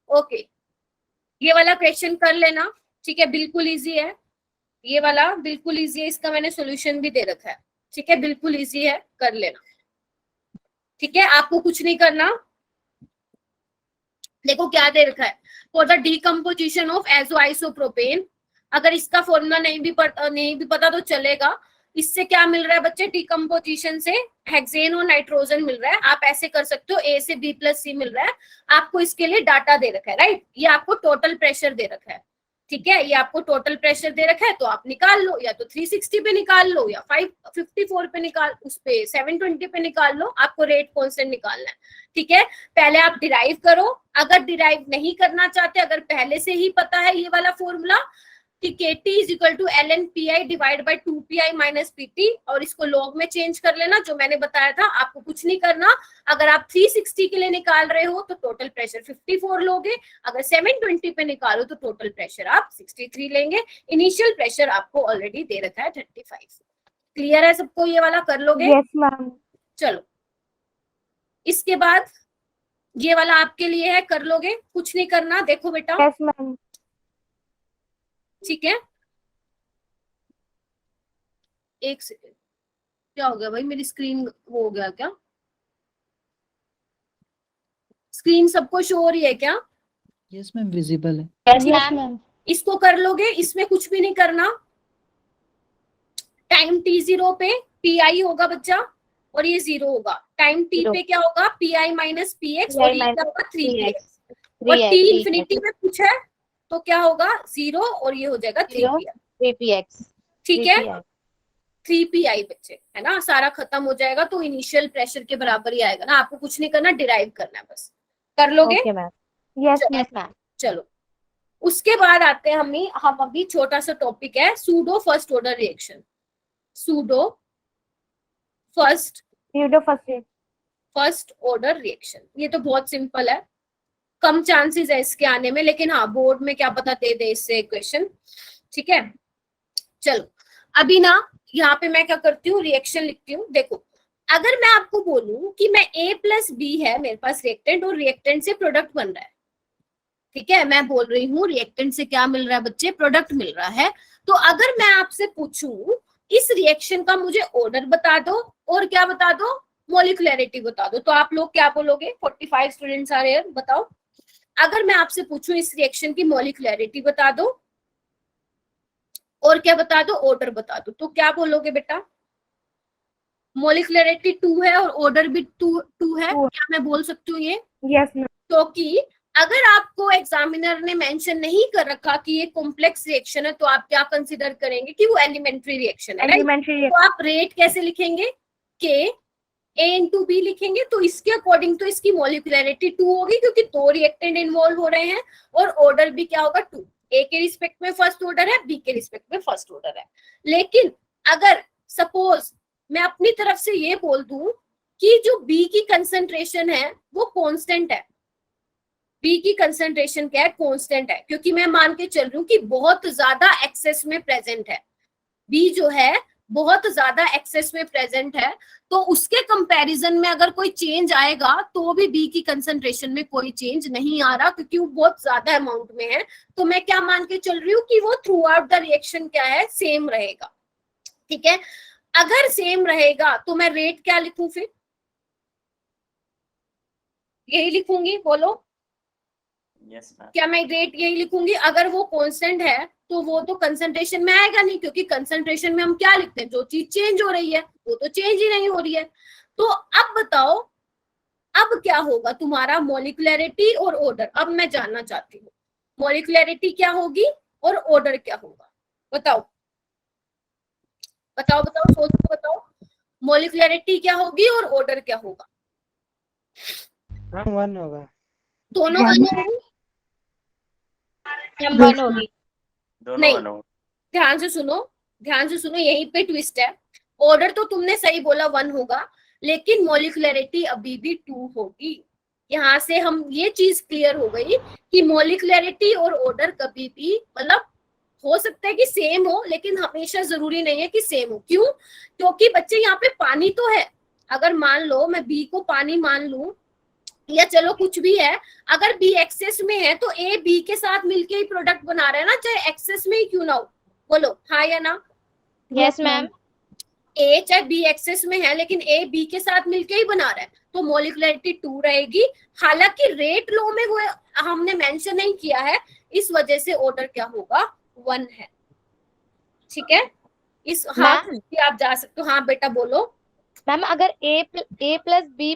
ओके, ये वाला क्वेश्चन कर लेना। ठीक है, बिल्कुल इजी है, ये वाला बिल्कुल इजी है, इसका मैंने सॉल्यूशन भी दे रखा है। ठीक है, बिल्कुल इजी है, कर लेना। ठीक है, आपको कुछ नहीं करना। देखो क्या दे रखा है, फॉर द डीकम्पोजिशन ऑफ एजोआइसोप्रोपेन। अगर इसका फॉर्मूला नहीं भी पता तो चलेगा। इससे क्या मिल रहा है बच्चे, डीकम्पोजिशन से हेक्सेन और नाइट्रोजन मिल रहा है। आप ऐसे कर सकते हो, A से B प्लस C मिल रहा है। आपको इसके लिए डाटा दे रखा है, राइट। ये आपको टोटल प्रेशर दे रखा है। ठीक है, ये आपको टोटल प्रेशर दे रखा है, तो आप निकाल लो, या तो 360 पे निकाल लो, या 554 पे निकाल, उस पे 720 पे निकाल लो। आपको रेट कांस्टेंट निकालना है। ठीक है, पहले आप डिराइव करो। अगर डिराइव नहीं करना चाहते, अगर पहले से ही पता है ये वाला फॉर्मूला कि KT is equal to ln divide by 2pi minus pt, और इसको लॉग में चेंज कर लेना, जो मैंने बताया था। आपको कुछ नहीं करना। अगर आप 360 के लिए निकाल रहे हो तो टोटल प्रेशर 54 लोगे, अगर 720 पे निकालो तो टोटल प्रेशर आप 63 लेंगे। इनिशियल प्रेशर आपको ऑलरेडी दे रखा है 35। क्लियर है सबको, ये वाला कर लोगे। Yes ma'am. चलो, इसके बाद ये वाला आपके लिए है, कर लोगे, कुछ नहीं करना। देखो बेटा, यस मैम। ठीक है, एक सेकेंड, क्या हो गया भाई, मेरी स्क्रीन वो हो गया क्या, स्क्रीन सबको शो हो रही है क्या। यस मैम, विजिबल है। Yes ma'am. इसको कर लोगे, इसमें कुछ भी नहीं करना। टाइम t0 पे pi होगा बच्चा, और ये 0 होगा। टाइम t पे क्या होगा, pi माइनस px, और ये क्या होगा 3px। और t इंफिनिटी में कुछ है तो क्या होगा 0, और ये हो जाएगा 3px। ठीक है, 3pi बच्चे, है ना, सारा खत्म हो जाएगा तो इनिशियल प्रेशर के बराबर ही आएगा ना। आपको कुछ नहीं करना, डिराइव करना है बस। कर लोगे। Yes ma'am. चलो, उसके बाद आते हैं हम अभी छोटा सा टॉपिक है, pseudo first order reaction. Pseudo first order reaction, ये तो बहुत सिंपल है, कम चांसेस है इसके आने में, लेकिन हाँ बोर्ड में क्या पता दे दे इससे क्वेश्चन। ठीक है, चलो अभी ना यहाँ पे मैं क्या करती हूँ, रिएक्शन लिखती हूँ। देखो, अगर मैं आपको बोलूं कि मैं A प्लस B है मेरे पास रिएक्टेंट, और रिएक्टेंट से प्रोडक्ट बन रहा है। ठीक है, मैं बोल रही हूँ रिएक्टेंट से क्या मिल रहा है बच्चे, प्रोडक्ट मिल रहा है। तो अगर मैं आपसे पूछूं इस रिएक्शन का मुझे ऑर्डर बता दो, और क्या बता दो, मॉलिक्युलरिटी बता दो, तो आप लोग क्या बोलोगे। 45 स्टूडेंट्स आ रहे हैं, बताओ। अगर मैं आपसे पूछूं इस रिएक्शन की मॉलिक्युलरिटी बता दो, और क्या बता दो, ऑर्डर बता दो, तो क्या बोलोगे बेटा। मॉलिक्युलरिटी 2 है और ऑर्डर भी 2 है, क्या मैं बोल सकती हूँ ये। Yes ma'am. क्योंकि अगर आपको एग्जामिनर ने मेंशन नहीं कर रखा कि ये कॉम्प्लेक्स रिएक्शन है, तो आप क्या कंसीडर करेंगे कि वो एलिमेंट्री रिएक्शन है, right? तो आप रेट कैसे लिखेंगे, K A इंटू B लिखेंगे। तो इसके अकॉर्डिंग तो इसकी मॉलिक्युलरिटी 2 होगी, क्योंकि 2 रिएक्टेंट इन्वॉल्व हो रहे हैं, और ऑर्डर भी क्या होगा 2। A के रिस्पेक्ट में फर्स्ट ऑर्डर है, B के रिस्पेक्ट में फर्स्ट ऑर्डर है। लेकिन अगर सपोज मैं अपनी तरफ से ये बोल दूं कि जो B की कंसंट्रेशन है वो कांस्टेंट है, B की कंसंट्रेशन क्या है, कांस्टेंट है, क्योंकि मैं मान के चल रही हूँ कि बहुत ज्यादा एक्सेस में प्रेजेंट है, B जो है बहुत ज्यादा एक्सेस में प्रेजेंट है, तो उसके कंपैरिजन में अगर कोई चेंज आएगा तो भी B की कंसंट्रेशन में कोई चेंज नहीं आ रहा, क्योंकि वो बहुत ज्यादा अमाउंट में है। तो मैं क्या मान के चल रही हूँ कि वो थ्रू आउट द रिएक्शन क्या है, सेम रहेगा। ठीक है, अगर सेम रहेगा तो मैं रेट क्या लिखूं फिर? यही लिखूंगी, बोलो। Yes ma'am. क्या मैं रेट यही लिखूंगी? अगर वो कांस्टेंट है तो वो तो कंसंट्रेशन में आएगा नहीं, क्योंकि कंसंट्रेशन में हम क्या लिखते हैं? जो चीज चेंज हो रही है वो तो चेंज ही नहीं हो रही है। तो अब बताओ, अब क्या होगा तुम्हारा मॉलिक्युलरिटी और ऑर्डर? अब मैं जानना चाहती हूँ मॉलिक्युलरिटी क्या होगी और ऑर्डर क्या होगा। बताओ बताओ बताओ, सोच के बताओ, मॉलिक्युलरिटी क्या होगी और ऑर्डर क्या होगा? वन होगा। दोनों वन होंगे? वन होगी। दोनों नहीं। वन होंगे। ध्यान से सुनो, ध्यान से सुनो, यहीं पे ट्विस्ट है। ऑर्डर तो तुमने सही बोला, वन होगा, लेकिन मॉलिक्युलरिटी अभी भी टू होगी। यहाँ से हम ये चीज क्लियर हो गई कि मॉलिक्युलरिटी और ऑर्डर कभी भी, मतलब हो सकता है कि सेम हो, लेकिन हमेशा जरूरी नहीं है कि सेम हो। क्यों? क्योंकि बच्चे यहाँ पे पानी तो है। अगर मान लो मैं बी को पानी मान लूं, या चलो कुछ भी है, अगर बी एक्सेस में है तो ए बी के साथ मिलके ही प्रोडक्ट बना रहा है ना, चाहे एक्सेस में ही क्यों ना हो। बोलो हाँ या ना? Yes ma'am. ए चाहे बी एक्सेस में है, लेकिन ए बी के साथ मिलके ही बना रहा है, तो मॉलिक्युलरिटी टू रहेगी। हालांकि रेट लो में वो हमने मेंशन नहीं किया है, इस वजह से ऑर्डर क्या होगा? वन है। ठीक है, इस हाँ आप जा सकते हो। हाँ बेटा बोलो। मैम अगर A plus B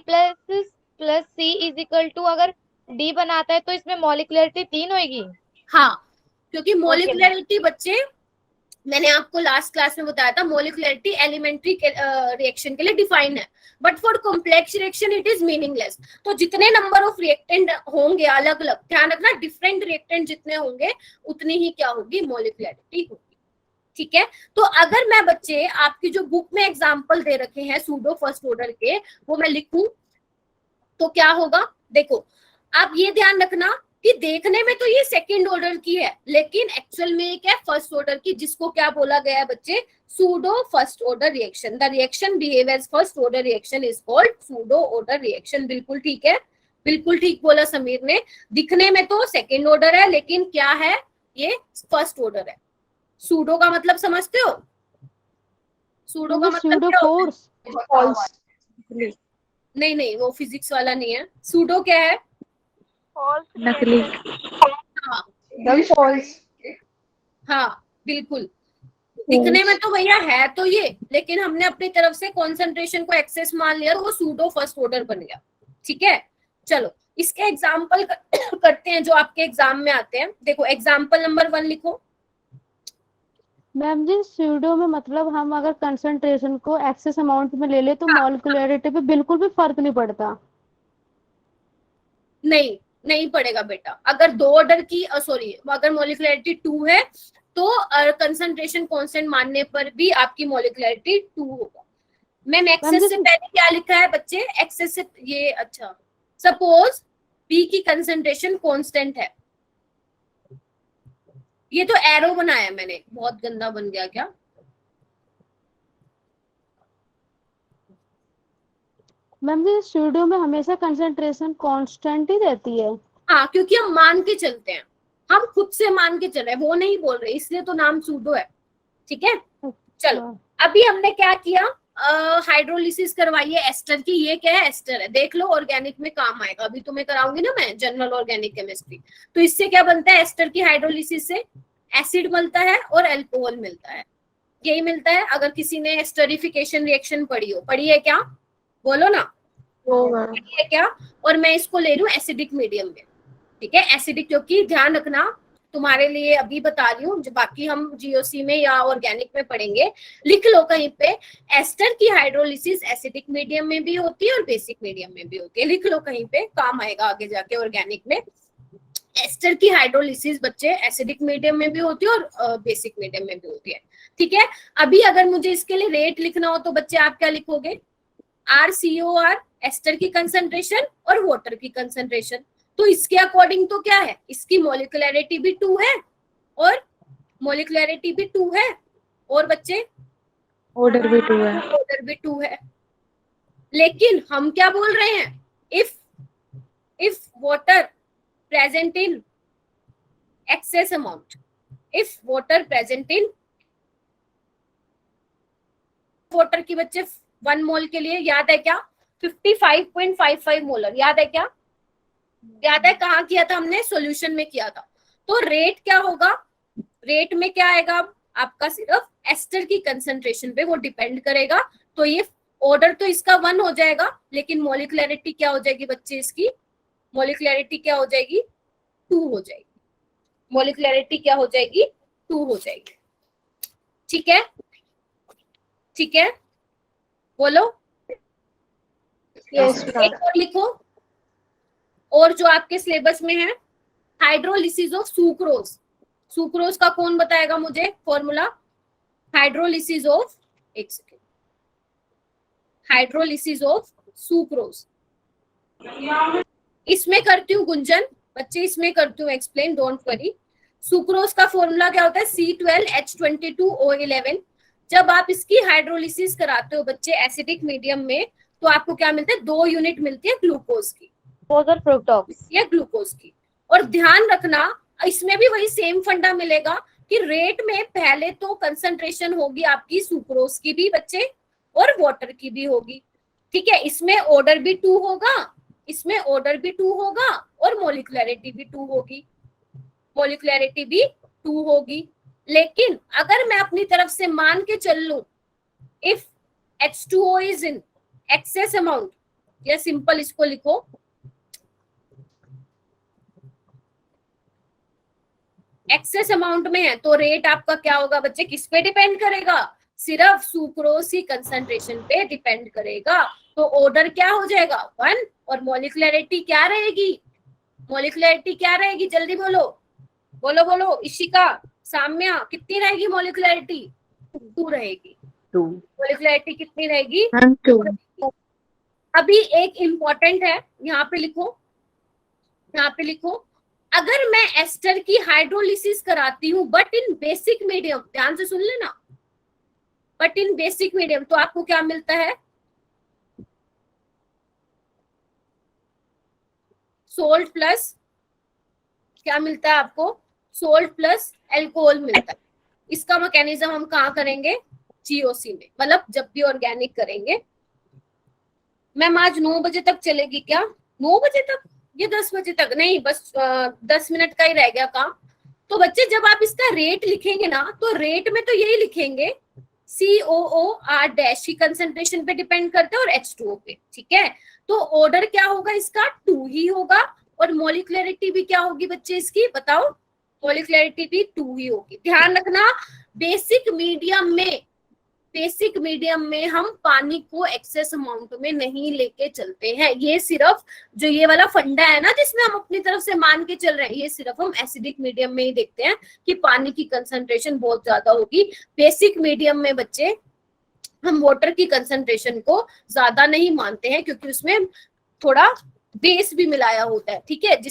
plus C is equal to अगर डी बनाता है तो इसमें मॉलिक्युलरिटी तीन होगी। हाँ, क्योंकि मॉलिक्युलरिटी बच्चे मैंने आपको लास्ट क्लास में बताया था, मॉलिक्युलरिटी एलिमेंट्री रिएक्शन के लिए डिफाइन है, but for complex reaction it is meaningless. तो जितने नंबर ऑफ रिएक्टेंट होंगे अलग अलग, ध्यान रखना, डिफरेंट रिएक्टेंट जितने होंगे उतनी ही क्या होगी? मॉलिक्युलरिटी होगी। ठीक है, तो अगर मैं बच्चे आपकी जो बुक में एग्जाम्पल दे रखे हैं सूडो फर्स्ट ऑर्डर के, वो मैं लिखूं तो क्या होगा? देखो, आप ये ध्यान रखना कि देखने में तो ये सेकंड ऑर्डर की है, लेकिन एक्चुअल में क्या है? फर्स्ट ऑर्डर की, जिसको क्या बोला गया है बच्चे? Pseudo first order reaction. The reaction behave as first order reaction is called pseudo order reaction. बिल्कुल ठीक है, बिल्कुल ठीक बोला समीर ने। दिखने में तो सेकंड ऑर्डर है, लेकिन क्या है? ये फर्स्ट ऑर्डर है। सूडो का मतलब समझते हो? सूडो का मतलब क्या होता है? नहीं नहीं, वो फिजिक्स वाला नहीं है। सूडो क्या है? नकली। हाँ बिल्कुल, दिखने में तो भैया है तो ये, लेकिन हमने अपनी तरफ से कॉन्सेंट्रेशन को एक्सेस मान लिया, तो वो सूडो फर्स्ट ऑर्डर बन गया। ठीक है, चलो इसके एग्जाम्पल करते हैं जो आपके एग्जाम में आते हैं। देखो एग्जाम्पल नंबर 1 लिखो। मैम जी सूडो में मतलब हम अगर कंसंट्रेशन को एक्सेस अमाउंट में ले ले तो मॉलिक्युलरिटी पे बिल्कुल भी फर्क नहीं पड़ता। नहीं पड़ेगा बेटा। अगर दो ऑर्डर की सॉरी, अगर मॉलिक्युलरिटी 2 है तो कंसंट्रेशन कांस्टेंट मानने पर भी आपकी मॉलिक्युलरिटी 2 होगा। मैंने एक्सेस से पहले क्या लिखा है बच्चे? एक्सेस से ये, अच्छा सपोज बी की कंसंट्रेशन कांस्टेंट है, ये तो एरो बनाया मैंने, बहुत गंदा बन गया क्या? मैम जी सूडो में हमेशा कंसंट्रेशन कांस्टेंट ही रहती है। हाँ, क्योंकि हम मान के चलते हैं, हम खुद से मान के चल रहे हैं, वो नहीं बोल रहे, इसलिए तो नाम सूडो है। ठीक है, चलो अभी हमने क्या किया? हाइड्रोलिसिस करवाई है एस्टर की। ये क्या है? एस्टर है। देख लो, ऑर्गेनिक में काम आएगा। अभी तुम्हें कराऊंगी ना मैं जनरल ऑर्गेनिक केमिस्ट्री, तो इससे क्या बनता है? एस्टर की हाइड्रोलिसिस से एसिड मिलता है और अल्कोहल मिलता है। यही मिलता है। अगर किसी ने एस्टरिफिकेशन रिएक्शन पढ़ी हो, पढ़ी है क्या? बोलो ना, पढ़ी है क्या? और मैं इसको ले रही हूँ एसिडिक मीडियम में। ठीक है, एसिडिक, क्योंकि ध्यान रखना तुम्हारे लिए अभी बता रही हूँ, बाकी हम जीओसी में या ऑर्गेनिक में पढ़ेंगे। लिख लो कहीं पे, एस्टर की हाइड्रोलिसिस एसिडिक मीडियम में भी होती है और बेसिक मीडियम में भी होती है। लिख लो कहीं पे, काम आएगा आगे जाके ऑर्गेनिक में। एस्टर की हाइड्रोलिसिस बच्चे एसिडिक मीडियम में भी होती है और बेसिक मीडियम में भी होती है। ठीक है, अभी अगर मुझे इसके लिए रेट लिखना हो तो बच्चे आप क्या लिखोगे? RCOR एस्टर की कंसंट्रेशन और वाटर की कंसंट्रेशन। तो इसके अकॉर्डिंग तो क्या है? इसकी मॉलिक्युलरिटी भी 2 है और मॉलिक्युलरिटी भी 2 है, और बच्चे ऑर्डर भी 2 है। ऑर्डर भी 2 है। लेकिन हम क्या बोल रहे हैं? If water present in excess amount, if water present in water की बच्चे 1 मोल के लिए याद है क्या? 55.55 मोलर, याद है क्या? याद है कहाँ किया था हमने? सॉल्यूशन में किया था। तो रेट क्या होगा? रेट में क्या आएगा आपका? सिर्फ एस्टर की कंसंट्रेशन पे वो डिपेंड करेगा। तो ये ऑर्डर तो इसका 1 हो जाएगा, लेकिन मोलिकुलरिटी क्या हो जाएगी बच्चे? इसकी मोलिकुलरिटी क्या हो जाएगी? 2 हो जाएगी। मोलिकुलरिटी क्या हो जाएगी? 2 हो जाएगी। ठीक है, ठीक है, बोलो। Yes, ma'am. एक और लिखो, और जो आपके सिलेबस में है, हाइड्रोलिसिस ऑफ सुक्रोज। सुक्रोज का कौन बताएगा मुझे फॉर्मूला? हाइड्रोलिसिस ऑफ, एक सेकेंड, हाइड्रोलिसिस ऑफ सुक्रोज। इसमें करती हूँ गुंजन बच्चे, इसमें करती हूँ एक्सप्लेन, डोंट वरी। सुक्रोज का फॉर्मूला क्या होता है? C12H22O11। जब आप इसकी हाइड्रोलिसिस कराते हो बच्चे एसिडिक मीडियम में, तो आपको क्या मिलता है? 2 यूनिट मिलती है ग्लूकोज की, और फ्रुक्टोज या ग्लूकोज की। और ध्यान रखना, इसमें भी वही सेम फंडा मिलेगा कि रेट में पहले तो कंसंट्रेशन होगी आपकी सुक्रोज की भी बच्चे, और वाटर की भी होगी। ठीक है, इसमें ऑर्डर भी 2 होगा, इसमें ऑर्डर भी 2 होगा, और मोलिकुलरिटी भी 2 होगी, मोलिकुलरिटी भी 2 होगी। लेकिन अगर मैं अपनी तरफ से मान के चल लूं, if H2O is in excess amount, या सिंपल इसको लिखो, एक्सेस अमाउंट में है, तो रेट आपका क्या होगा बच्चे? किस पे डिपेंड करेगा? सिर्फ सुक्रोज की कंसंट्रेशन पे डिपेंड करेगा। तो ऑर्डर क्या हो जाएगा? 1, और मोलिकुलरिटी क्या रहेगी? मोलिकुलरिटी क्या रहेगी? जल्दी बोलो, बोलो बोलो। इशिका, साम्या, कितनी रहेगी मोलिकुलरिटी? 2 रहेगी। 2 मोलिकुलरिटी कितनी रहेगी? 2। अभी एक इम्पोर्टेंट है, यहाँ पे लिखो, यहाँ पे लिखो, अगर मैं एस्टर की हाइड्रोलिसिस कराती हूँ बट इन बेसिक मीडियम, ध्यान से सुन लेना, बट इन बेसिक मीडियम, तो आपको क्या मिलता है? सोल्ट प्लस, क्या मिलता है आपको? सोल्ट प्लस एल्कोहल मिलता है। इसका मैकेनिज्म हम कहाँ करेंगे? जीओसी में, मतलब जब भी ऑर्गेनिक करेंगे। मैम आज 9 बजे तक चलेगी क्या? 9 बजे तक? ये 10 बजे तक नहीं, बस 10 मिनट का ही रह गया काम। तो बच्चे जब आप इसका रेट लिखेंगे ना, तो रेट में तो यही लिखेंगे COOR डैश की कंसंट्रेशन पे डिपेंड करते हैं और H2O पे। ठीक है, तो ऑर्डर क्या होगा इसका? 2 ही होगा, और मोलिकुलरिटी भी क्या होगी बच्चे इसकी? बताओ, मोलिकुलरिटी भी 2 ही होगी। ध्यान रखना, बेसिक मीडियम में हम पानी को एक्सेस अमाउंट में नहीं लेके चलते हैं। ये सिर्फ जो ये वाला फंडा है ना, जिसमें हम अपनी तरफ से मान के चल रहे हैं, ये सिर्फ हम एसिडिक मीडियम में ही देखते हैं कि पानी की कंसंट्रेशन बहुत ज्यादा होगी। बेसिक मीडियम में बच्चे हम वाटर की कंसंट्रेशन को ज्यादा नहीं मानते हैं, क्योंकि उसमें थोड़ा बेस भी मिलाया होता है। ठीक है,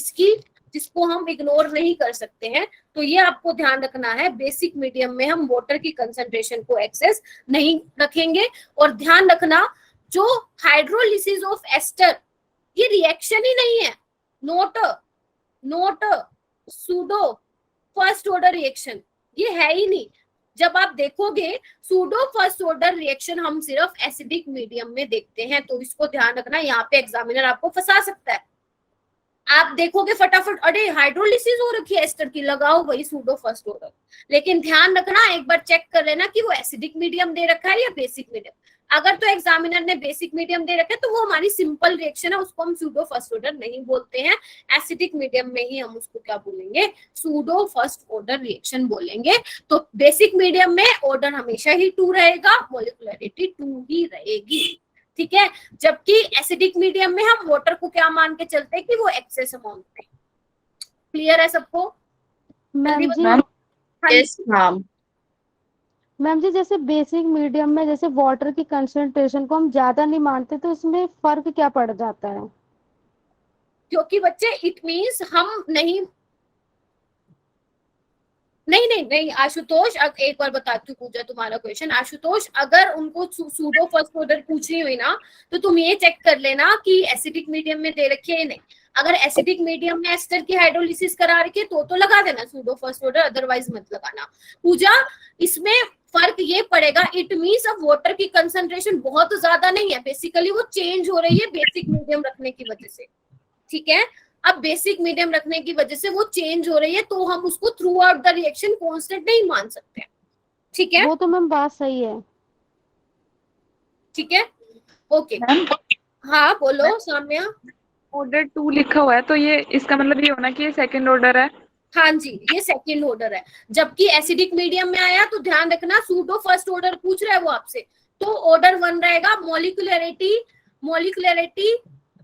जिसको हम इग्नोर नहीं कर सकते हैं। तो ये आपको ध्यान रखना है, बेसिक मीडियम में हम वाटर की कंसंट्रेशन को एक्सेस नहीं रखेंगे। और ध्यान रखना, जो हाइड्रोलिसिस ऑफ एस्टर, ये रिएक्शन ही नहीं है, note pseudo first order reaction, ये है ही नहीं। जब आप देखोगे सूडो फर्स्ट ऑर्डर रिएक्शन हम सिर्फ एसिडिक मीडियम में देखते हैं, तो इसको ध्यान रखना। यहाँ पे एग्जामिनर आपको फंसा सकता है। आप देखोगे फटाफट, अरे हाइड्रोलिसिस हो रखी है एस्टर की, लगाओ वही सूडो फर्स्ट ऑर्डर। लेकिन ध्यान रखना, एक बार चेक कर लेना कि वो एसिडिक मीडियम दे रखा है या बेसिक मीडियम। अगर तो एग्जामिनर ने बेसिक मीडियम दे रखा है, तो वो हमारी सिंपल रिएक्शन है, उसको हम सूडो फर्स्ट ऑर्डर नहीं बोलते हैं। एसिडिक मीडियम में ही हम उसको क्या बोलेंगे? सूडो फर्स्ट ऑर्डर रिएक्शन बोलेंगे। तो बेसिक मीडियम में ऑर्डर हमेशा ही 2 रहेगा, मोलिकुलरिटी 2 ही रहेगी। ठीक है, जबकि एसिडिक मीडियम में हम वाटर को क्या मान के चलते हैं कि वो एक्सेस अमाउंट में। क्लियर है सबको? मैम जी, यस मैम। मैम जी जैसे बेसिक मीडियम में जैसे वाटर की कंसंट्रेशन को हम ज्यादा नहीं मानते, तो इसमें फर्क क्या पड़ जाता है? क्योंकि बच्चे इट मीन्स हम नहीं आशुतोष, एक बार बताती हूँ पूजा तुम्हारा क्वेश्चन। आशुतोष, अगर उनको सूडो फर्स्ट ऑर्डर पूछनी हुई ना, तो तुम ये चेक कर लेना कि एसिडिक मीडियम में दे रखी है नहीं। अगर एसिडिक मीडियम में एस्टर की हाइड्रोलिसिस करा रखी है तो लगा देना सूडो फर्स्ट ऑर्डर, अदरवाइज मत लगाना। पूजा, इसमें फर्क ये पड़ेगा, इट मीन्स अब वाटर की कंसंट्रेशन बहुत ज्यादा नहीं है, बेसिकली वो चेंज हो रही है बेसिक मीडियम रखने की वजह से, ठीक है। अब बेसिक मीडियम रखने की वजह से वो चेंज हो रही है, तो हम उसको through out the reaction constant नहीं मान सकते, ठीक है। वो तो मैम बात सही है। ठीक है, ओके। हाँ बोलो साम्या। ऑर्डर 2 लिखा हुआ है, तो ये इसका मतलब ये होना कि ये सेकंड ऑर्डर है। हाँ जी, ये सेकंड ऑर्डर है। जबकि एसिडिक मीडियम में आया तो ध्यान रखना सूडो फर्स्ट ऑर्डर पूछ रहा है वो आपसे, तो ऑर्डर 1 रहेगा। मॉलिक्यूलरिटी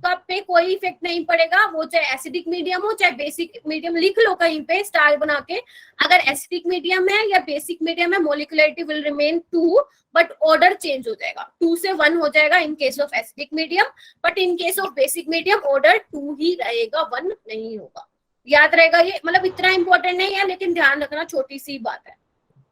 का पे कोई इफेक्ट नहीं पड़ेगा, वो चाहे एसिडिक मीडियम हो चाहे बेसिक मीडियम, लिख लो कहीं पे स्टार बना के। अगर एसिडिक मीडियम है या बेसिक मीडियम है, molecularity will remain 2 but order change हो जाएगा, 2 से 1 हो जाएगा in case of acidic medium, but in case of basic medium order 2 ही रहेगा, 1 नहीं होगा। याद रहेगा ये, मतलब इतना इंपॉर्टेंट नहीं है, लेकिन ध्यान रखना, छोटी सी बात है,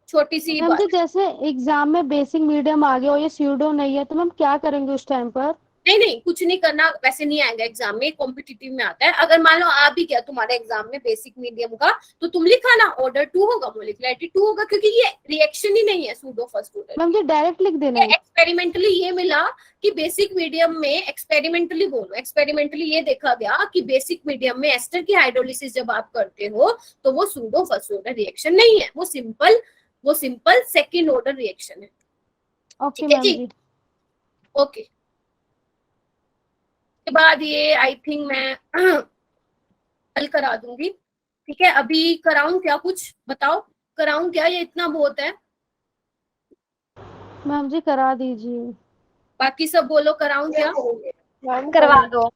छोटी सी मैम बात जी है। जैसे एग्जाम में बेसिक मीडियम आ गया और ये स्यूडो नहीं है, तो मैम क्या करेंगे उस टाइम पर? नहीं, कुछ नहीं करना, वैसे नहीं आएगा एग्जाम में, कॉम्पिटिटिव में आता है। अगर मान लो आ भी गया तुम्हारे एग्जाम में बेसिक मीडियम का, तो तुम लिखा ना ऑर्डर 2 होगा, मॉलिक्यूलरिटी 2 होगा, क्योंकि ये रिएक्शन ही नहीं है सूडो फर्स्ट ऑर्डर। मैम जी डायरेक्ट लिख देना है। एक्सपेरिमेंटली ये मिला कि बेसिक मीडियम में, एक्सपेरिमेंटली बोलो, एक्सपेरिमेंटली ये देखा गया कि बेसिक मीडियम में एस्टर की हाइड्रोलिसिस जब आप करते हो तो वो सूडो फर्स्ट ऑर्डर रिएक्शन नहीं है, वो सिंपल सेकंड ऑर्डर रिएक्शन है। ओके ठीक है मैम जी, जी। ओके। के बाद ये आई थिंक मैं हल करा दूंगी, ठीक है। अभी कराऊं क्या, कुछ बताओ, कराऊं क्या, ये इतना बहुत है? मैम जी करा दीजिए। बाकी सब बोलो, कराऊं क्या? मैम करवा दो।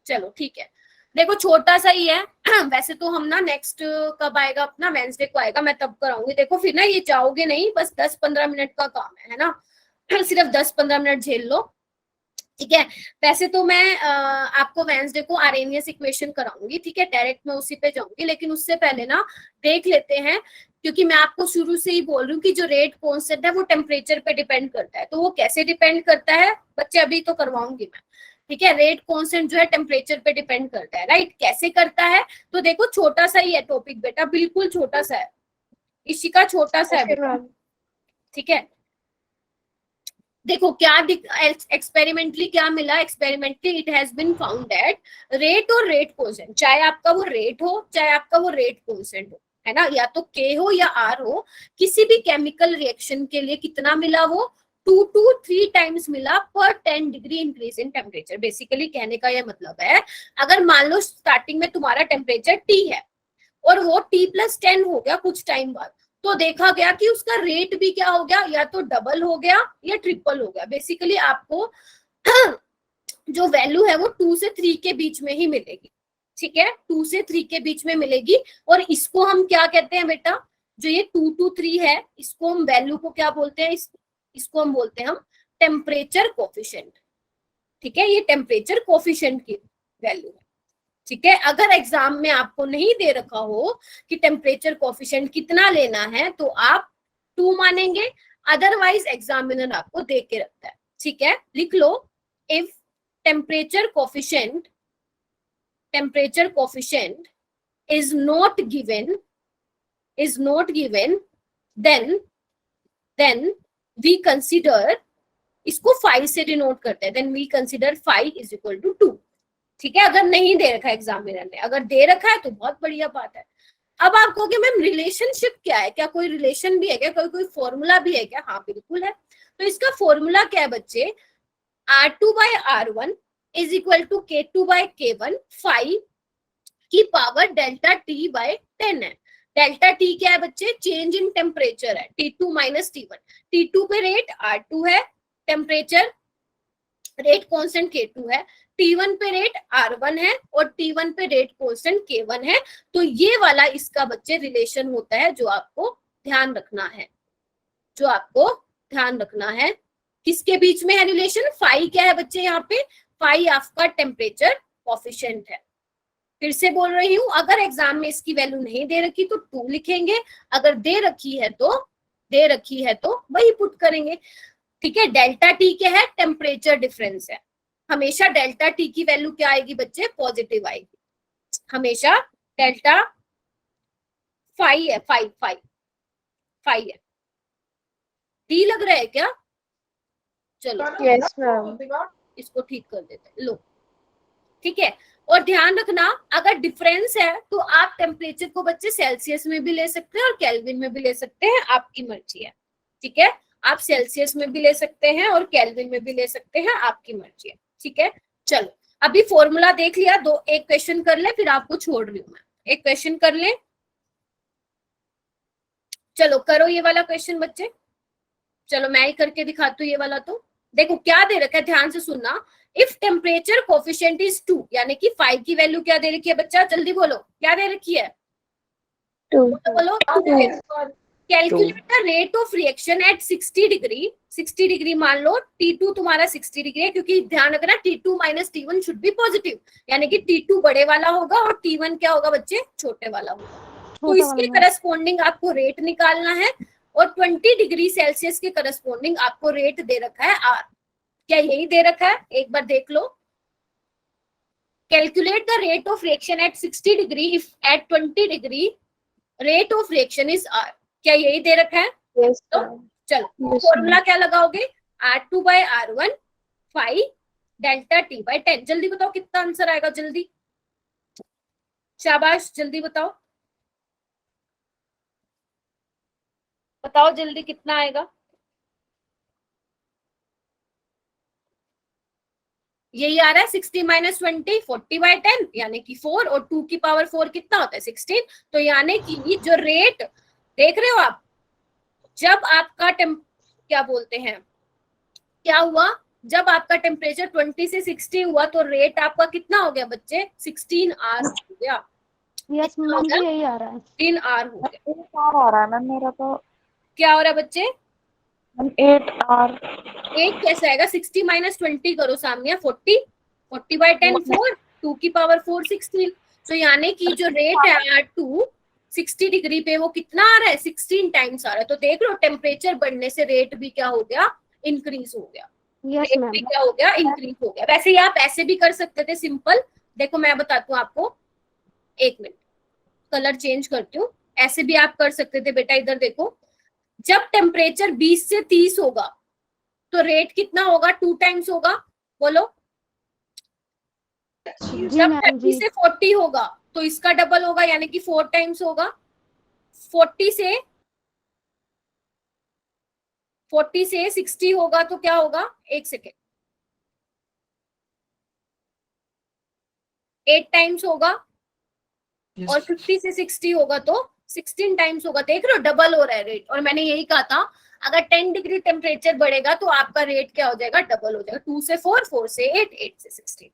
चलो ठीक है, देखो छोटा सा ही है वैसे तो हम ना नेक्स्ट कब आएगा अपना, वेंसडे को आएगा, मैं तब कराऊंगी। देखो फिर ना ये जाओगे नहीं, बस 10-15 मिनट का काम है ना सिर्फ 10-15 मिनट झेल लो, ठीक है। वैसे तो मैं आपको वेंसडे को आर्हेनियस इक्वेशन कराऊंगी, ठीक है, डायरेक्ट मैं उसी पे जाऊंगी, लेकिन उससे पहले ना देख लेते हैं, क्योंकि मैं आपको शुरू से ही बोल रही हूँ कि जो रेट कांस्टेंट है वो टेम्परेचर पे डिपेंड करता है। तो वो कैसे डिपेंड करता है बच्चे, अभी तो करवाऊंगी मैं, ठीक है। रेट कांस्टेंट जो है टेम्परेचर पे डिपेंड करता है, राइट। कैसे करता है, तो देखो छोटा सा ही है टॉपिक बेटा, बिल्कुल छोटा सा है, इशिका छोटा सा है, ठीक है। देखो क्या एक्सपेरिमेंटली क्या मिला, experimentally it has been found that rate और रेट कांस्टेंट, चाहे आपका वो रेट हो चाहे आपका वो रेट कांस्टेंट हो, है ना, या तो के हो या आर हो, किसी भी केमिकल रिएक्शन के लिए कितना मिला, वो 2 to 3 टाइम्स मिला पर 10 degree increase in temperature. Basically कहने का यह मतलब है, अगर मान लो स्टार्टिंग में तुम्हारा टेम्परेचर T है और वो T+10 हो गया कुछ टाइम बाद, तो देखा गया कि उसका रेट भी क्या हो गया, या तो डबल हो गया या ट्रिपल हो गया। बेसिकली आपको जो वैल्यू है वो 2 से 3 के बीच में ही मिलेगी, ठीक है, 2 से 3 के बीच में मिलेगी। और इसको हम क्या कहते हैं बेटा, जो ये 2 to 3 है, इसको हम वैल्यू को क्या बोलते हैं, इसको हम बोलते हैं हम टेम्परेचर कोफिशिएंट, ठीक है, ये टेम्परेचर कोफिशिएंट की वैल्यू है, ठीक है। अगर एग्जाम में आपको नहीं दे रखा हो कि टेम्परेचर कोफिशिएंट कितना लेना है, तो आप 2 मानेंगे, अदरवाइज एग्जामिनर आपको दे के रखता है, ठीक है। लिख लो, if temperature coefficient is not given, then we consider, इसको 5 से डिनोट करते हैं, then we consider 5 is equal to 2, ठीक है। अगर नहीं दे रखा है एग्जामिनर ने, अगर दे रखा है तो बहुत बढ़िया बात है। अब आप कहोगे मैम रिलेशनशिप क्या है, क्या कोई रिलेशन भी है क्या, कोई फॉर्मूला भी है क्या? हाँ बिल्कुल है। तो इसका फॉर्मूला क्या है बच्चे, R2/R1 is equal to K2/K1 5 की पावर डेल्टा T/10 है। डेल्टा T क्या है बच्चे, चेंज इन टेम्परेचर है, T2 - T1। T2 पे रेट R2 है, टेम्परेचर रेट कांस्टेंट K2 है, T1 पे रेट R1 है और T1 पे रेट कांस्टेंट K1 है। तो ये वाला इसका बच्चे रिलेशन होता है जो आपको ध्यान रखना है, किसके बीच में है रिलेशन, फाई क्या है बच्चे यहाँ पे, फाई आपका टेम्परेचर कोफिशिएंट है। फिर से बोल रही हूँ, अगर एग्जाम में इसकी वैल्यू नहीं दे रखी तो 2 लिखेंगे, अगर दे रखी है तो वही पुट करेंगे, ठीक है। डेल्टा T क्या है, टेम्परेचर डिफरेंस है, हमेशा डेल्टा T की वैल्यू क्या आएगी बच्चे, पॉजिटिव आएगी, हमेशा डेल्टा फाई है, फाई है, डी लग रहा है क्या? चलो Yes, ma'am. इसको ठीक कर देते हैं, लो ठीक है। और ध्यान रखना अगर डिफरेंस है तो आप टेम्परेचर को बच्चे सेल्सियस में भी ले सकते हैं और केल्विन में भी ले सकते हैं, आपकी मर्जी है, ठीक है। आप सेल्सियस में भी ले सकते हैं और केल्विन में भी ले सकते हैं, आपकी मर्जी है, ठीक है। चलो अभी फॉर्मूला देख लिया, दो एक क्वेश्चन कर ले फिर आपको छोड़ रही हूँ मैं, एक क्वेश्चन कर ले। चलो करो ये वाला क्वेश्चन बच्चे, चलो मैं ही करके दिखाती हूँ ये वाला। तो देखो क्या दे रखा है, ध्यान से सुनना। इफ टेम्परेचर कोफिशिएंट इज 2 यानी कि 5 की वैल्यू क्या दे रखी है बच्चा, जल्दी बोलो क्या दे रखी है? 2. बोलो calculate the rate of reaction at 60 degree. 60 degree मान लो, T2 तुम्हारा 60 डिग्री है, क्योंकि ध्यान रखना T2 minus T1 should be positive, यानी कि T2 बड़े वाला होगा और T1 क्या होगा बच्चे, छोटे वाला होगा। तो इसके करस्पॉन्डिंग आपको रेट निकालना है और 20 डिग्री सेल्सियस के करस्पॉन्डिंग आपको रेट दे रखा है R। क्या यही दे रखा है? एक बार देख लो। Calculate the rate of reaction at 60 degree if at 20 degree rate of reaction is R। क्या यही दे रखा है? Yes, तो ma'am. चलो फॉर्मूला क्या लगाओगे, R2 by R1 5 delta T by 10। जल्दी बताओ कितना आंसर आएगा, जल्दी शाबाश जल्दी बताओ, बताओ जल्दी कितना आएगा। यही आ रहा है 60 माइनस 20 40 बाई 10 यानी कि 4 और 2 की पावर 4 कितना होता है 16। तो यानी कि जो रेट देख रहे हो आप, जब आपका क्या बोलते हैं, क्या हुआ, जब आपका टेम्परेचर 20 से 60 हुआ तो रेट आपका कितना हो गया बच्चे, 16 R हो गया। यस मैम जी यही आ रहा है, 16 R हो गया। 8 R आ रहा है मैम मेरा तो। क्या हो रहा है बच्चे? 8 R। 8 कैसे आएगा, 60 माइनस 20 करो सामने, 40 40 बाई 10 4 2 की पावर 4 16। तो यानी कि जो रेट है R2 60 डिग्री पे वो कितना आ रहा है, 16 टाइम्स आ रहा है। तो देख लो टेम्परेचर बढ़ने से रेट भी क्या हो गया, इंक्रीज हो गया। Yes rate ma'am. भी क्या हो गया, इंक्रीज हो गया। वैसे ही आप ऐसे भी कर सकते थे सिंपल, देखो मैं बताती हूँ आपको, एक मिनट कलर चेंज करती हूँ। ऐसे भी आप कर सकते थे बेटा, इधर देखो, जब टेम्परेचर 20 से 30 होगा तो रेट कितना होगा, 2 टाइम्स होगा, बोलो। जब 30 से 40 होगा तो इसका डबल होगा यानी कि 4 टाइम्स होगा। 40 से 60 होगा तो क्या होगा, एक सेकेंड, 8 टाइम्स होगा। और 50 से 60 होगा तो 16 टाइम्स होगा। देख रहे हो डबल हो रहा है रेट। और मैंने यही कहा था अगर 10 डिग्री टेम्परेचर बढ़ेगा तो आपका रेट क्या हो जाएगा, डबल हो जाएगा। 2 से 4 4 से 8 8 से 16।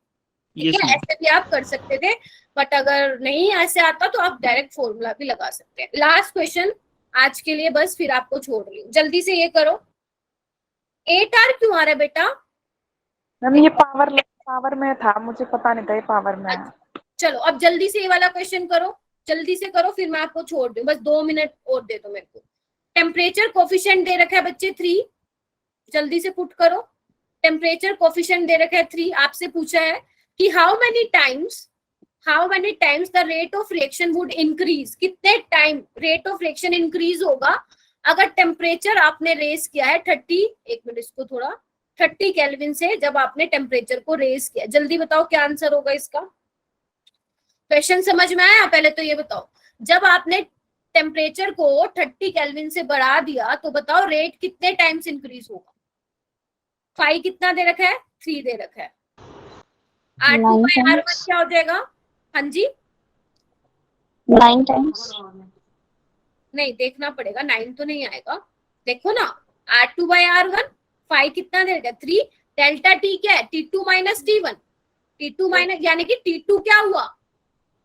ठीक है, ऐसे भी आप कर सकते थे, बट अगर नहीं ऐसे आता तो आप डायरेक्ट फॉर्मूला भी लगा सकते हैं। लास्ट क्वेश्चन आज के लिए बस, फिर आपको छोड़ रही हूँ, जल्दी से ये करो। 8R क्यों आ रहा है बेटा? मैम ये पावर में था, मुझे पता नहीं था ये पावर में है। चलो अब जल्दी से ये वाला क्वेश्चन करो, जल्दी से करो, फिर मैं आपको छोड़ दूं, बस 2 मिनट और दे दो मेरे को। टेम्परेचर कोफिशिएंट दे रखा है बच्चे 3, जल्दी से पुट करो। टेम्परेचर कोफिशिएंट दे रखा है 3। आपसे पूछा है कि how many times the rate of reaction would increase, कितने time rate of reaction increase होगा अगर टेम्परेचर आपने रेज किया है 30, एक मिनट इसको थोड़ा, 30 केल्विन से जब आपने टेम्परेचर को रेज किया। जल्दी बताओ क्या आंसर होगा इसका। क्वेश्चन समझ में आया? पहले तो ये बताओ, जब आपने टेम्परेचर को 30 केल्विन से बढ़ा दिया तो बताओ रेट कितने टाइम्स इंक्रीज होगा। 5 कितना दे रखा है, 3 दे रखा है। R2 by R1 क्या हो जाएगा? हाँ जी 9 टाइम्स। नहीं देखना पड़ेगा, 9 तो नहीं आएगा, देखो ना। R2 by R1 5 कितना दे रखा है, 3 डेल्टा T क्या है, T2 minus T1। T2 minus यानी कि T2 क्या हुआ,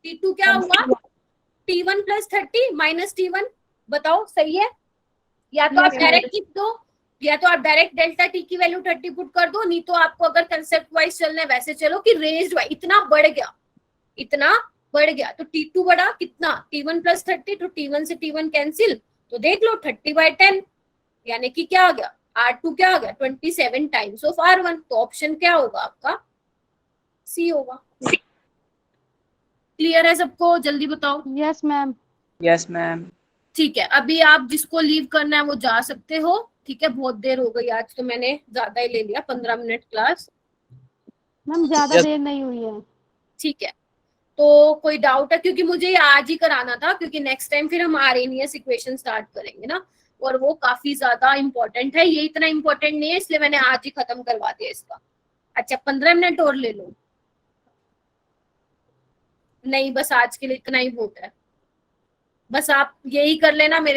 T2 क्या हुआ, T1 प्लस 30 माइनस T1। बताओ सही है? या तो आप डायरेक्ट लिख दो, या तो आप डायरेक्ट डेल्टा T की वैल्यू 30 पुट कर दो, नहीं तो आपको अगर कंसेप्ट वाइज चलना है वैसे चलो कि रेज्ड बाय इतना बढ़ गया तो T2 बढ़ा कितना, T1 प्लस 30, तो T1 से T1 कैंसिल, तो देख लो 30 बाई 10 यानी कि क्या आ गया, R2 क्या आ गया 27 टाइम्स ऑफ R1। तो ऑप्शन क्या होगा आपका, सी होगा। क्लियर है सबको? जल्दी बताओ। Yes ma'am. Yes ma'am. ठीक है, अभी आप जिसको लीव करना है वो जा सकते हो। ठीक है, बहुत देर हो गई आज तो मैंने ज्यादा ही ले लिया, 15 मिनट क्लास। मैम ज्यादा देर नहीं हुई है। ठीक है, तो कोई डाउट है? क्योंकि मुझे ये आज ही कराना था, क्योंकि नेक्स्ट टाइम फिर हम आरएनएस इक्वेशन स्टार्ट करेंगे ना, और वो काफी ज्यादा इंपॉर्टेंट है। ये इतना इंपॉर्टेंट नहीं है, इसलिए मैंने आज ही खत्म करवा दिया इसका। अच्छा, 15 मिनट और ले लो। नहीं, बस आज के लिए इतना ही बहुत है। बस आप यही कर लेना मेरे